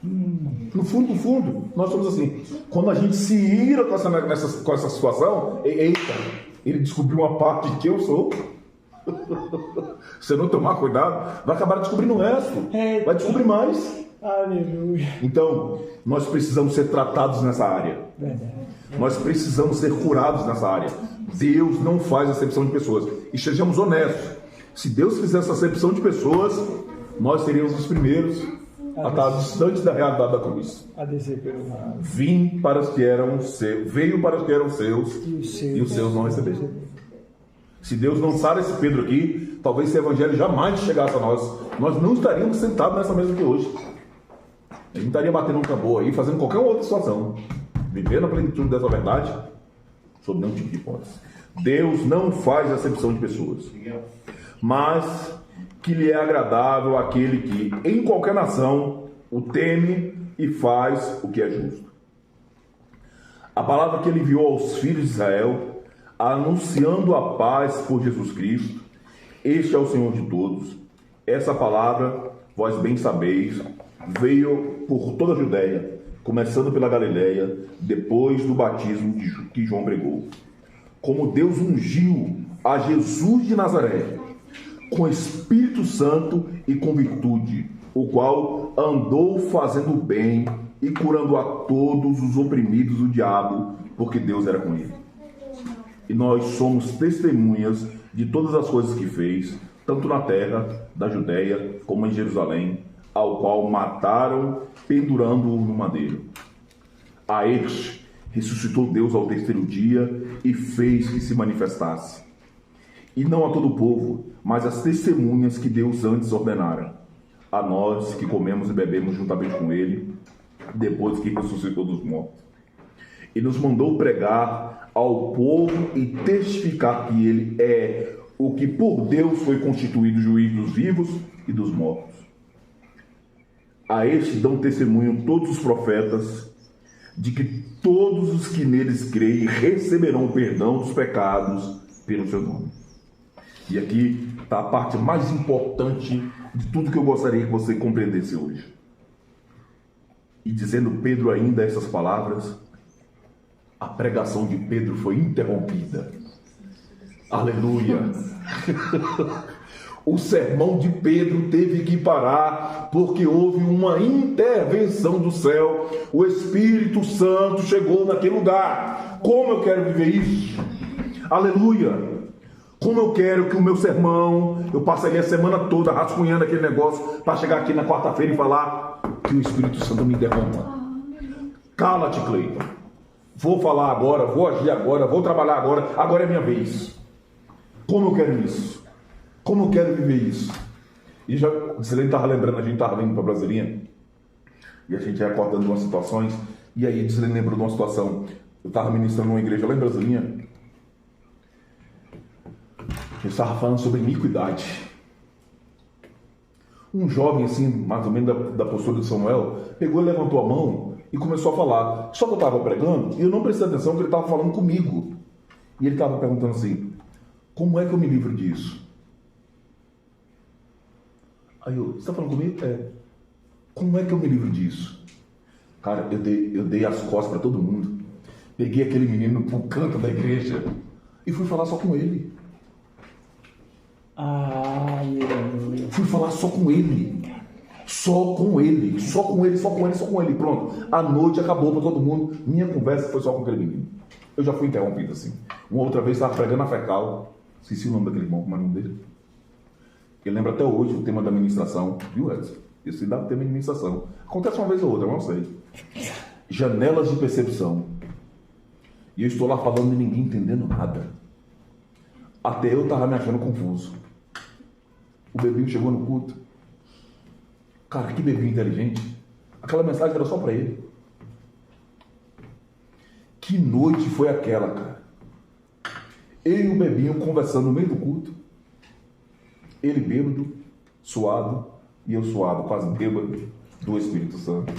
No fundo, nós somos assim. Quando a gente se ira com essa situação, eita, ele descobriu uma parte de que eu sou. Se eu não tomar cuidado, vai acabar descobrindo o resto. Vai descobrir mais. Aleluia. Então, nós precisamos ser tratados nessa área. Verdade. Nós precisamos ser curados nessa área. Deus não faz acepção de pessoas. E sejamos honestos. Se Deus fizesse acepção de pessoas, nós seríamos os primeiros a estar distantes da realidade da cruz. A descer pelo mar. Veio para os que eram seus e os seus não receberam. Se Deus lançar esse Pedro aqui, talvez esse evangelho jamais chegasse a nós. Nós não estaríamos sentados nessa mesa de hoje. A gente estaria batendo um tambor aí, fazendo qualquer outra situação. Vivendo a plenitude dessa verdade, sob nenhum tipo de hipótese. Deus não faz acepção de pessoas, mas que lhe é agradável aquele que, em qualquer nação, o teme e faz o que é justo. A palavra que ele enviou aos filhos de Israel, anunciando a paz por Jesus Cristo, este é o Senhor de todos. Essa palavra, vós bem sabeis, veio por toda a Judéia, começando pela Galileia, depois do batismo que João pregou. Como Deus ungiu a Jesus de Nazaré, com Espírito Santo e com virtude, o qual andou fazendo bem e curando a todos os oprimidos do diabo, porque Deus era com ele. E nós somos testemunhas de todas as coisas que fez, tanto na terra da Judéia como em Jerusalém, ao qual mataram, pendurando-o no madeiro. A este ressuscitou Deus ao 3º dia e fez que se manifestasse. E não a todo o povo, mas às testemunhas que Deus antes ordenara. A nós que comemos e bebemos juntamente com ele, depois que ressuscitou dos mortos. E nos mandou pregar ao povo e testificar que ele é o que por Deus foi constituído juiz dos vivos e dos mortos. A este dão testemunho todos os profetas de que todos os que neles creem receberão o perdão dos pecados pelo seu nome. E aqui está a parte mais importante de tudo que eu gostaria que você compreendesse hoje. E dizendo Pedro ainda essas palavras, a pregação de Pedro foi interrompida. Aleluia! O sermão de Pedro teve que parar porque houve uma intervenção do céu. O Espírito Santo chegou naquele lugar. Como eu quero viver isso? Aleluia! Como eu quero que o meu sermão, eu passe ali a semana toda rascunhando aquele negócio para chegar aqui na quarta-feira e falar que o Espírito Santo me interrompa. Cala-te, Cleiton. Vou falar agora, vou agir agora, vou trabalhar agora. Agora é minha vez. Como eu quero isso? Como eu quero viver isso? E já, você estava lembrando, a gente estava indo para Brasilinha e a gente ia acordando umas situações. E aí você lembrou de uma situação. Eu estava ministrando numa igreja lá em Brasilinha. Eu estava falando sobre iniquidade. Um jovem assim, mais ou menos da postura de Samuel, pegou e levantou a mão e começou a falar. Só que eu estava pregando e eu não prestei atenção que ele estava falando comigo. E ele estava perguntando assim, como é que eu me livro disso? Aí eu, você está falando comigo? É. Como é que eu me livro disso? Cara, eu dei as costas para todo mundo. Peguei aquele menino pro canto da igreja e fui falar só com ele. Fui falar só com ele. Só com ele. Só com ele, só com ele, só com ele. Pronto. A noite acabou para todo mundo. Minha conversa foi só com aquele menino. Eu já fui interrompido assim. Uma outra vez estava pregando a fecal. Esqueci o nome daquele irmão, como é o nome dele? Ele lembra até hoje o tema da ministração. Viu, Edson? Esse dá o tema de ministração. Acontece uma vez ou outra, eu não sei. Janelas de percepção. E eu estou lá falando e ninguém entendendo nada. Até eu estava me achando confuso. O bebinho chegou no culto. Cara, que bebinho inteligente. Aquela mensagem era só para ele. Que noite foi aquela, cara? Eu e o bebinho conversando no meio do culto. Ele bêbado, suado, e eu suado, quase bêbado, do Espírito Santo.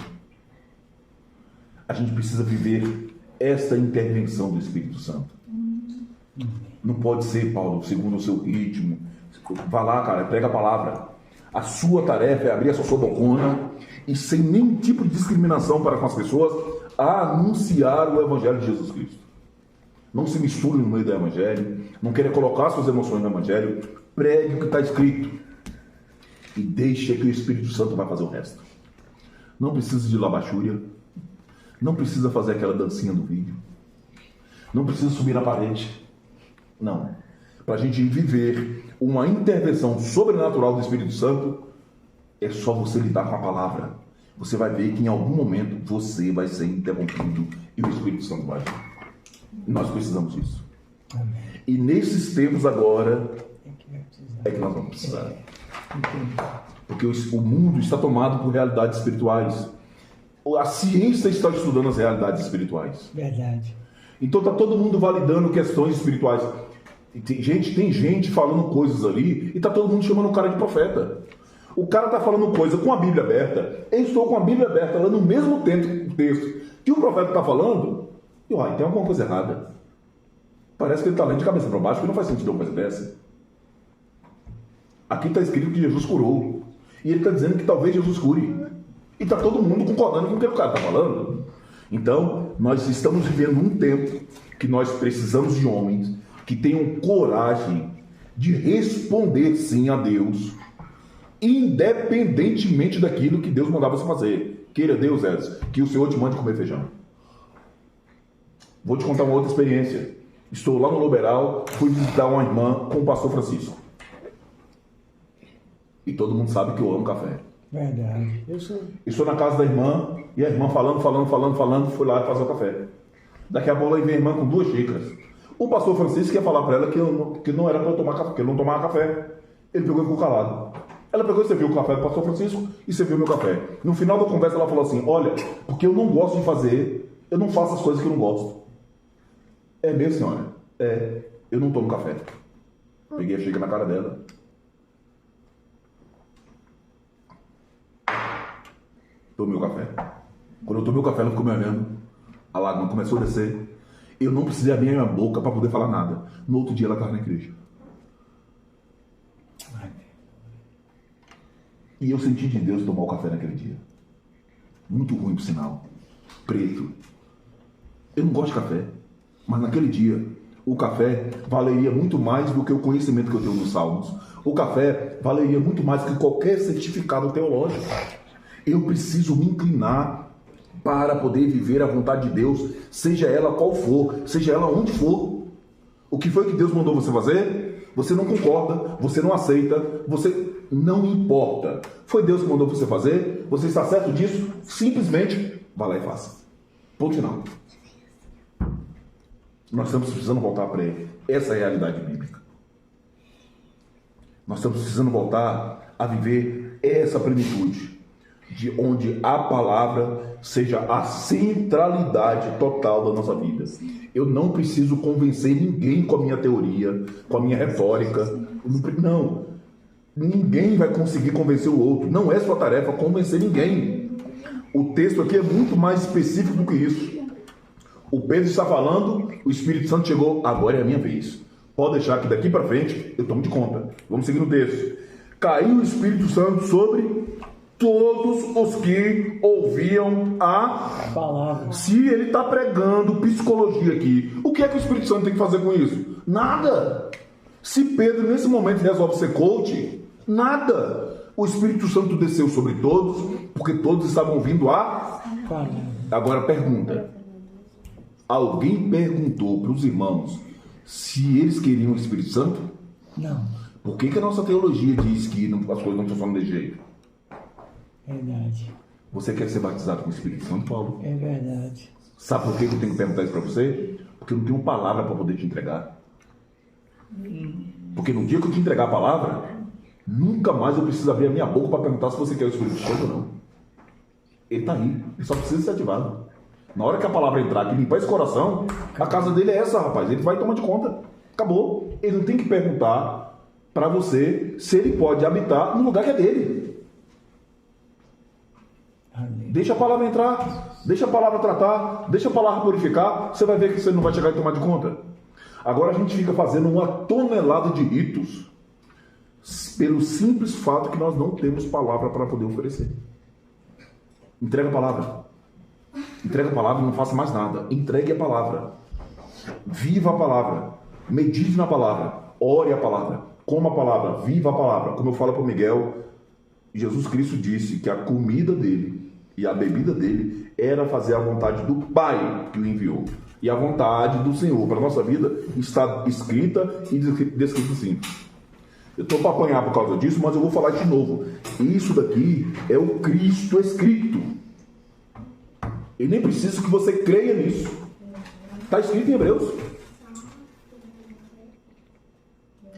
A gente precisa viver esta intervenção do Espírito Santo. Não pode ser, Paulo, segundo o seu ritmo. Vai lá, cara, prega a palavra. A sua tarefa é abrir a sua bocona e sem nenhum tipo de discriminação para com as pessoas, anunciar o Evangelho de Jesus Cristo. Não se misture no meio do Evangelho, não queira colocar suas emoções no Evangelho, pregue o que está escrito e deixe que o Espírito Santo vai fazer o resto. Não precisa de labachúria, não precisa fazer aquela dancinha do vídeo, não precisa subir na parede, não. Para a gente viver uma intervenção sobrenatural do Espírito Santo, é só você lidar com a palavra. Você vai ver que em algum momento você vai ser interrompido e o Espírito Santo vai agir. Nós precisamos disso. Amém. E nesses tempos agora é que nós vamos precisar. Porque o mundo está tomado por realidades espirituais. A ciência está estudando as realidades espirituais. Verdade. Então está todo mundo validando questões espirituais. Tem gente falando coisas ali e está todo mundo chamando o cara de profeta. O cara está falando coisa com a Bíblia aberta. Eu estou com a Bíblia aberta lá no mesmo texto que o profeta está falando. E olha, tem alguma coisa errada. Parece que ele está lendo de cabeça para baixo, porque não faz sentido uma coisa dessa. Aqui está escrito que Jesus curou. E ele está dizendo que talvez Jesus cure. E está todo mundo concordando com o que o cara está falando. Então, nós estamos vivendo um tempo que nós precisamos de homens que tenham coragem de responder sim a Deus, independentemente daquilo que Deus mandava você fazer. Queira Deus, Edson, que o Senhor te mande comer feijão. Vou te contar uma outra experiência. Estou lá no Loberal, fui visitar uma irmã com o pastor Francisco. E todo mundo sabe que eu amo café. Verdade. Estou na casa da irmã, e a irmã falando, fui lá fazer o café. Daqui a pouco vem a irmã com 2 xícaras. O pastor Francisco ia falar para ela que não era para eu tomar café, que ele não tomava café. Ele pegou e ficou calado. Ela pegou e serviu o café do pastor Francisco e serviu o meu café. No final da conversa ela falou assim, olha, porque eu não gosto de fazer, eu não faço as coisas que eu não gosto. É mesmo, senhora? É, eu não tomo café. Peguei a xícara na cara dela. Tomei o café. Quando eu tomei o café, ela ficou me olhando. A lágrima começou a descer. Eu não precisei abrir a minha boca para poder falar nada. No outro dia ela estava na igreja. E eu senti de Deus tomar o café naquele dia. Muito ruim, por sinal. Preto. Eu não gosto de café. Mas naquele dia, o café valeria muito mais do que o conhecimento que eu tenho nos Salmos. O café valeria muito mais do que qualquer certificado teológico. Eu preciso me inclinar para poder viver a vontade de Deus, seja ela qual for, seja ela onde for. O que foi que Deus mandou você fazer? Você não concorda, você não aceita, você não importa. Foi Deus que mandou você fazer? Você está certo disso? Simplesmente vá lá e faça. Ponto final. Nós estamos precisando voltar para essa realidade bíblica. Nós estamos precisando voltar a viver essa plenitude, de onde a palavra seja a centralidade total da nossa vida. Eu não preciso convencer ninguém com a minha teoria, com a minha retórica. Não. Ninguém vai conseguir convencer o outro. Não é sua tarefa convencer ninguém. O texto aqui é muito mais específico do que isso. O Pedro está falando, o Espírito Santo chegou, agora é a minha vez. Pode deixar que daqui para frente eu tomo de conta. Vamos seguir no texto. Caiu o Espírito Santo sobre todos os que ouviam a palavra. Se ele está pregando psicologia aqui, o que é que o Espírito Santo tem que fazer com isso? Nada. Se Pedro nesse momento resolve ser coach, nada. O Espírito Santo desceu sobre todos, porque todos estavam ouvindo a palavra. Agora pergunta. Alguém perguntou para os irmãos se eles queriam o Espírito Santo? Não. Por que a nossa teologia diz que as coisas não funcionam desse jeito? Verdade. Você quer ser batizado com o Espírito Santo, Paulo? É verdade. Sabe por que eu tenho que perguntar isso para você? Porque eu não tenho palavra para poder te entregar. Porque no dia que eu te entregar a palavra, nunca mais eu preciso abrir a minha boca para perguntar se você quer o Espírito Santo ou não. Ele está aí, ele só precisa ser ativado. Na hora que a palavra entrar aqui e limpar esse coração, a casa dele é essa, rapaz. Ele vai tomar de conta. Acabou. Ele não tem que perguntar para você se ele pode habitar no lugar que é dele. Amém. Deixa a palavra entrar, deixa a palavra tratar, deixa a palavra purificar. Você vai ver que você não vai chegar e tomar de conta. Agora a gente fica fazendo uma tonelada de ritos pelo simples fato que nós não temos palavra para poder oferecer. Entrega a palavra. Entrega a palavra e não faça mais nada. Entregue a palavra. Viva a palavra. Medite na palavra. Ore a palavra. Coma a palavra. Viva a palavra. Como eu falo para o Miguel, Jesus Cristo disse que a comida dele e a bebida dele era fazer a vontade do Pai que o enviou. E a vontade do Senhor para a nossa vida está escrita e descrita assim. Eu estou para apanhar por causa disso, mas eu vou falar de novo. Isso daqui é o Cristo escrito. Eu nem preciso que você creia nisso. Está escrito em Hebreus.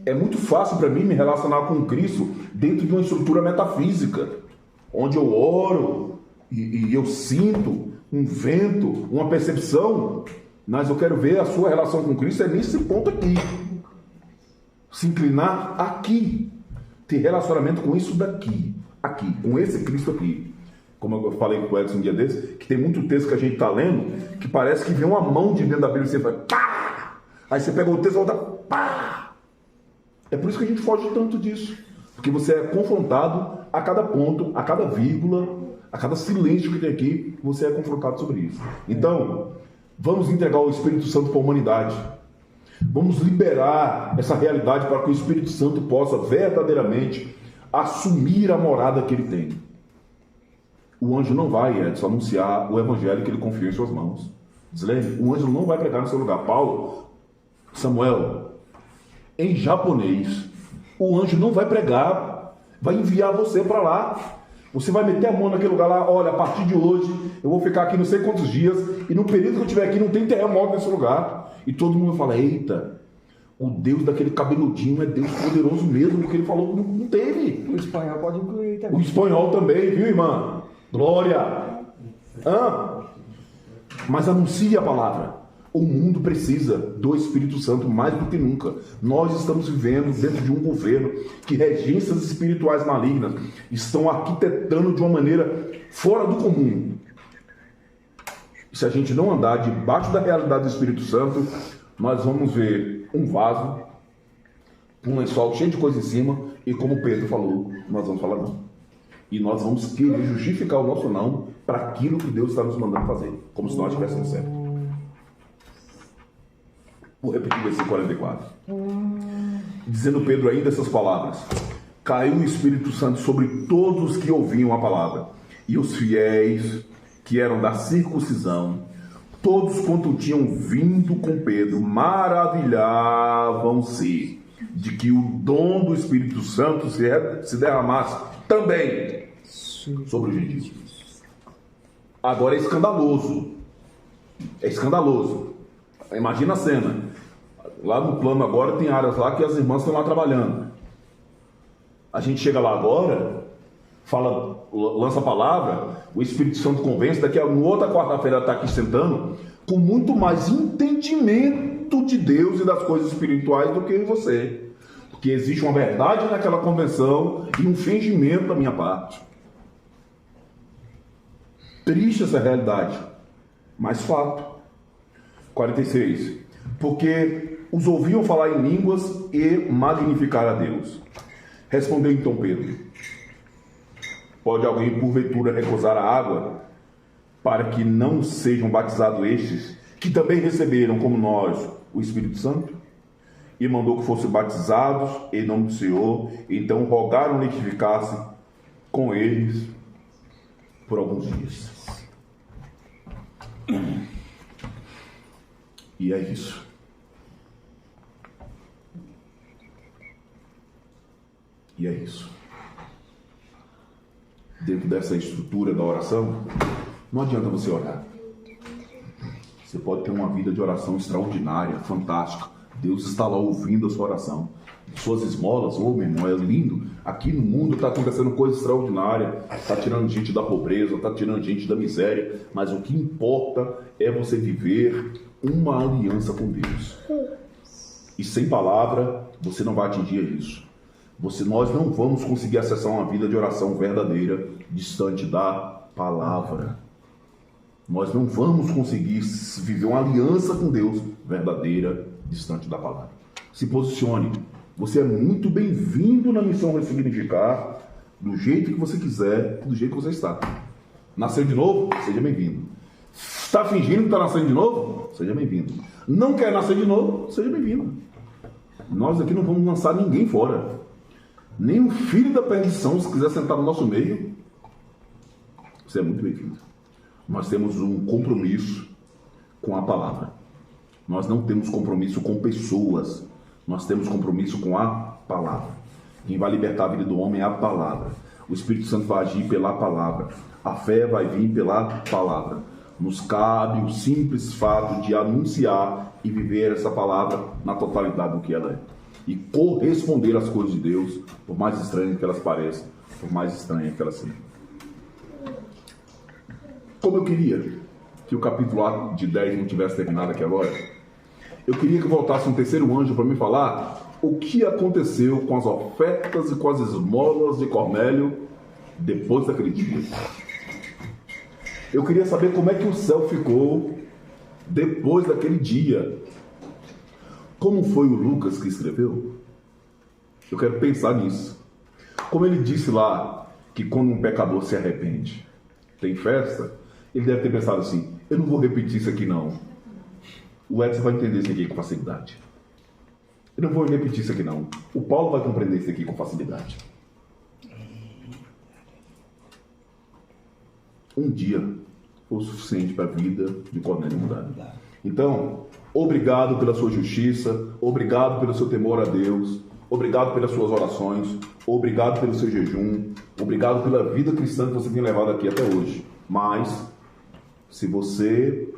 É muito fácil para mim me relacionar com Cristo dentro de uma estrutura metafísica, onde eu oro e eu sinto um vento, uma percepção, mas eu quero ver a sua relação com Cristo é nesse ponto aqui. Se inclinar aqui, ter relacionamento com isso daqui, aqui, com esse Cristo aqui. Como eu falei com o Edson um dia desse, que tem muito texto que a gente está lendo, que parece que vem uma mão de dentro da Bíblia e você faz pá! Aí você pega o texto e volta pá! É por isso que a gente foge tanto disso. Porque você é confrontado a cada ponto, a cada vírgula, a cada silêncio que tem aqui, você é confrontado sobre isso. Então, vamos entregar o Espírito Santo para a humanidade. Vamos liberar essa realidade para que o Espírito Santo possa verdadeiramente assumir a morada que ele tem. O anjo não vai, Edson, anunciar o evangelho que ele confiou em suas mãos. Dislene, o anjo não vai pregar no seu lugar. Paulo, Samuel, em japonês, o anjo não vai pregar, vai enviar você para lá. Você vai meter a mão naquele lugar lá, olha, a partir de hoje, eu vou ficar aqui não sei quantos dias, e no período que eu estiver aqui não tem terremoto nesse lugar. E todo mundo fala, eita, o Deus daquele cabeludinho é Deus poderoso mesmo, porque ele falou que não teve. O espanhol pode incluir também. O espanhol também, viu, irmã? Glória! Mas anuncie a palavra. O mundo precisa do Espírito Santo mais do que nunca. Nós estamos vivendo dentro de um governo que regências espirituais malignas estão arquitetando de uma maneira fora do comum. se a gente não andar debaixo da realidade do Espírito Santo, nós vamos ver um vaso, um lençol cheio de coisa em cima, e como Pedro falou, nós vamos falar não. E nós vamos querer justificar o nosso não para aquilo que Deus está nos mandando fazer, como se nós estivéssemos certos. Vou repetir o versículo 44. Dizendo Pedro ainda essas palavras: caiu o Espírito Santo sobre todos os que ouviam a palavra, e os fiéis que eram da circuncisão, todos quanto tinham vindo com Pedro, maravilhavam-se de que o dom do Espírito Santo se derramasse também sobre os gentios. Agora é escandaloso. É escandaloso. Imagina a cena. Lá no plano agora tem áreas lá que as irmãs estão lá trabalhando. A gente chega lá agora, fala, lança a palavra, o Espírito Santo convence, daqui a outra quarta-feira está aqui sentando, com muito mais entendimento de Deus e das coisas espirituais do que você. Porque existe uma verdade naquela convenção e um fingimento da minha parte. Triste essa realidade, mas fato. 46. Porque os ouviam falar em línguas e magnificar a Deus. Respondeu então Pedro: pode alguém porventura recusar a água para que não sejam batizados estes, que também receberam como nós o Espírito Santo? E mandou que fossem batizados em nome do Senhor. Então rogaram-lhe que ficasse com eles por alguns dias. E é isso. E é isso. Dentro dessa estrutura da oração, não adianta você orar. Você pode ter uma vida de oração extraordinária, fantástica. Deus está lá ouvindo a sua oração. Suas esmolas, meu irmão, é lindo. Aqui no mundo está acontecendo coisa extraordinária. Está tirando gente da pobreza, está tirando gente da miséria. Mas o que importa é você viver uma aliança com Deus. E sem palavra, você não vai atingir isso. Nós não vamos conseguir acessar uma vida de oração verdadeira distante da palavra. Nós não vamos conseguir viver uma aliança com Deus verdadeira distante da palavra. Se posicione. Você é muito bem-vindo na missão Ressignificar, do jeito que você quiser, do jeito que você está. Nasceu de novo? Seja bem-vindo. Está fingindo que está nascendo de novo? Seja bem-vindo. Não quer nascer de novo? Seja bem-vindo. Nós aqui não vamos lançar ninguém fora. Nem um filho da perdição, se quiser sentar no nosso meio, você é muito bem-vindo. Nós temos um compromisso com a palavra. Nós não temos compromisso com pessoas. Nós temos compromisso com a palavra. Quem vai libertar a vida do homem é a palavra. O Espírito Santo vai agir pela palavra. A fé vai vir pela palavra. Nos cabe o simples fato de anunciar e viver essa palavra na totalidade do que ela é. E corresponder às coisas de Deus, por mais estranhas que elas pareçam, por mais estranhas que elas sejam. Como eu queria que o capítulo de 10 não tivesse terminado aqui agora, eu queria que voltasse um terceiro anjo para me falar o que aconteceu com as ofertas e com as esmolas de Cornélio depois daquele dia. Eu queria saber como é que o céu ficou depois daquele dia. Como foi o Lucas que escreveu? Eu quero pensar nisso. Como ele disse lá, que quando um pecador se arrepende, tem festa, ele deve ter pensado assim: eu não vou repetir isso aqui não. O Edson vai entender isso aqui com facilidade. Eu não vou repetir isso aqui não. O Paulo vai compreender isso aqui com facilidade. Um dia foi o suficiente para a vida de Cornélio mudar. Então, obrigado pela sua justiça, obrigado pelo seu temor a Deus, obrigado pelas suas orações, obrigado pelo seu jejum, obrigado pela vida cristã que você tem levado aqui até hoje. Mas, se você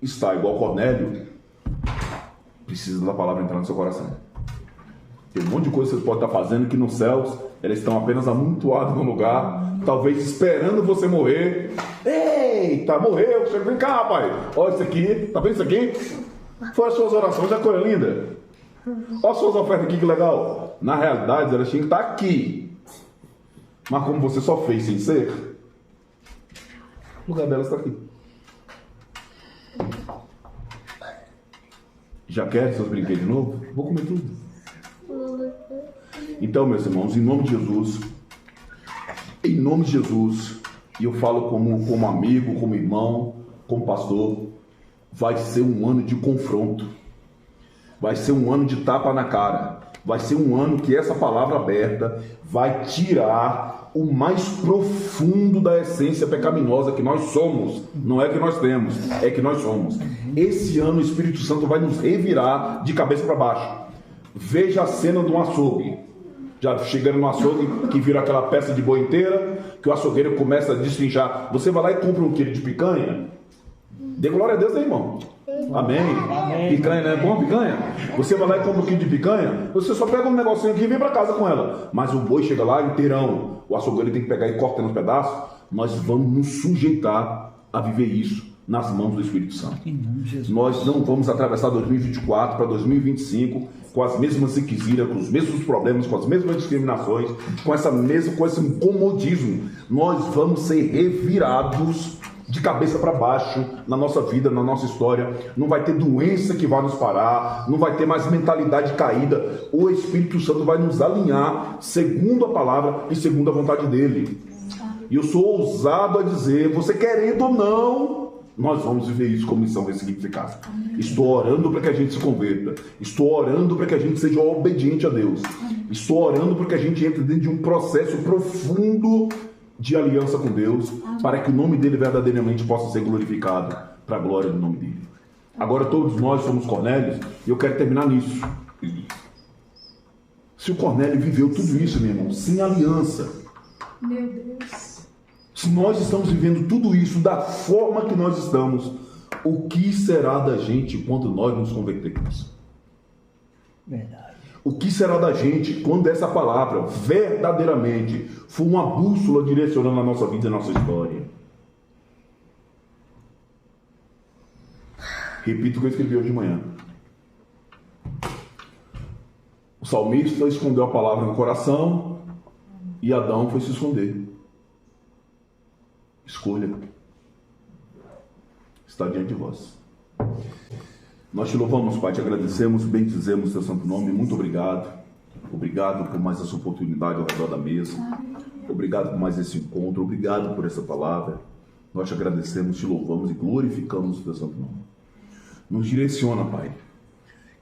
está igual Cornélio, precisa da palavra entrar no seu coração. Tem um monte de coisa que você pode estar fazendo que nos céus, elas estão apenas amontoadas no lugar, talvez esperando você morrer. Eita, morreu, vem cá, rapaz, olha isso aqui, tá vendo isso aqui? Foi as suas orações, olha que coisa linda. Olha as suas ofertas aqui, que legal. Na realidade, elas tinham que estar aqui, mas como você só fez sem ser, o lugar delas está aqui. Já quer seus brinquedos de novo? Vou comer tudo. Então, meus irmãos, em nome de Jesus, e eu falo como amigo, como irmão, como pastor, vai ser um ano de confronto, vai ser um ano de tapa na cara, vai ser um ano que essa palavra aberta vai tirar o mais profundo da essência pecaminosa que nós somos. Não é que nós temos, é que nós somos. Esse ano o Espírito Santo vai nos revirar de cabeça para baixo. Veja a cena de um açougue. Já chegando no açougue, que vira aquela peça de boi inteira, que o açougueiro começa a destrinchar. Você vai lá e compra 1 quilo de picanha. Dê glória a Deus, né, irmão? Amém. Picanha, não é bom, picanha? Você vai lá e compra 1 quilo de picanha, você só pega um negocinho aqui e vem para casa com ela. Mas o boi chega lá inteirão. O açougueiro tem que pegar e cortar nos pedaços. Nós vamos nos sujeitar a viver isso nas mãos do Espírito Santo. Nós não vamos atravessar 2024 para 2025 com as mesmas requisitas, com os mesmos problemas, com as mesmas discriminações, com esse comodismo. Nós vamos ser revirados de cabeça para baixo na nossa vida, na nossa história. Não vai ter doença que vai nos parar, não vai ter mais mentalidade caída. O Espírito Santo vai nos alinhar segundo a palavra e segundo a vontade dele. E eu sou ousado a dizer, você querendo ou não, nós vamos viver isso como missão ressignificada. Estou orando para que a gente se converta. Estou orando para que a gente seja obediente a Deus. Estou orando para que a gente entre dentro de um processo profundo de aliança com Deus, para que o nome dele verdadeiramente possa ser glorificado para a glória do nome dele. Agora todos nós somos Cornélios e eu quero terminar nisso. Se o Cornélio viveu tudo isso, meu irmão, sem aliança, Meu Deus. se nós estamos vivendo tudo isso da forma que nós estamos, o que será da gente quando nós nos convertermos? Verdade. O que será da gente quando essa palavra verdadeiramente for uma bússola direcionando a nossa vida e a nossa história? Repito o que eu escrevi hoje de manhã. O salmista escondeu a palavra no coração e Adão foi se esconder. Escolha. Está diante de vós. Nós te louvamos, Pai, te agradecemos, bendizemos teu santo nome. Muito obrigado. Obrigado por mais essa oportunidade ao redor da mesa. Obrigado por mais esse encontro. Obrigado por essa palavra. Nós te agradecemos, te louvamos e glorificamos o teu santo nome. Nos direciona, Pai.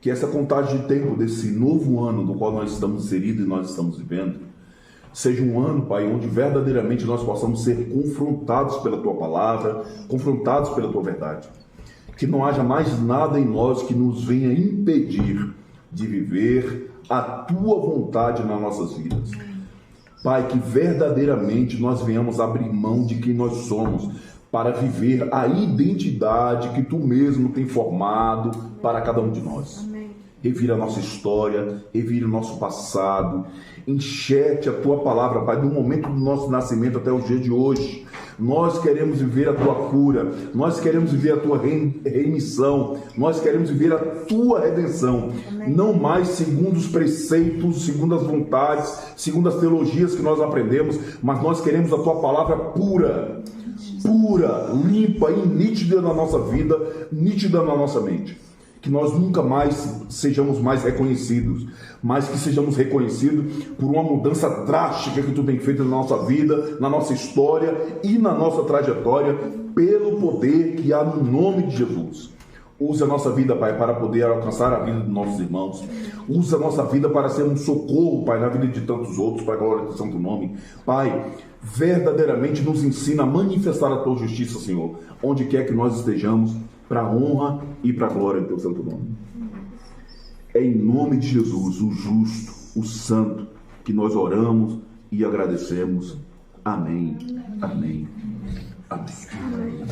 Que essa contagem de tempo desse novo ano no qual nós estamos inseridos e nós estamos vivendo, seja um ano, Pai, onde verdadeiramente nós possamos ser confrontados pela Tua palavra, confrontados pela Tua verdade. Que não haja mais nada em nós que nos venha impedir de viver a Tua vontade nas nossas vidas. Pai, que verdadeiramente nós venhamos abrir mão de quem nós somos para viver a identidade que Tu mesmo tem formado para cada um de nós. Revira a nossa história, revira o nosso passado, enxerte a Tua palavra, Pai, do momento do nosso nascimento até o dia de hoje. Nós queremos viver a Tua cura, nós queremos viver a Tua remissão, nós queremos viver a Tua redenção. Amém. Não mais segundo os preceitos, segundo as vontades, segundo as teologias que nós aprendemos, mas nós queremos a Tua palavra pura, limpa e nítida na nossa vida, nítida na nossa mente. Que nós nunca mais sejamos mais reconhecidos, mas que sejamos reconhecidos por uma mudança drástica que Tu tem feito na nossa vida, na nossa história e na nossa trajetória, pelo poder que há no nome de Jesus. Use a nossa vida, Pai, para poder alcançar a vida dos nossos irmãos. Use a nossa vida para ser um socorro, Pai, na vida de tantos outros, para a glória do Santo Nome. Pai, verdadeiramente nos ensina a manifestar a Tua justiça, Senhor, onde quer que nós estejamos, para a honra e para a glória do Teu santo nome. É em nome de Jesus, o justo, o santo, que nós oramos e agradecemos. Amém. Amém. Amém. Amém.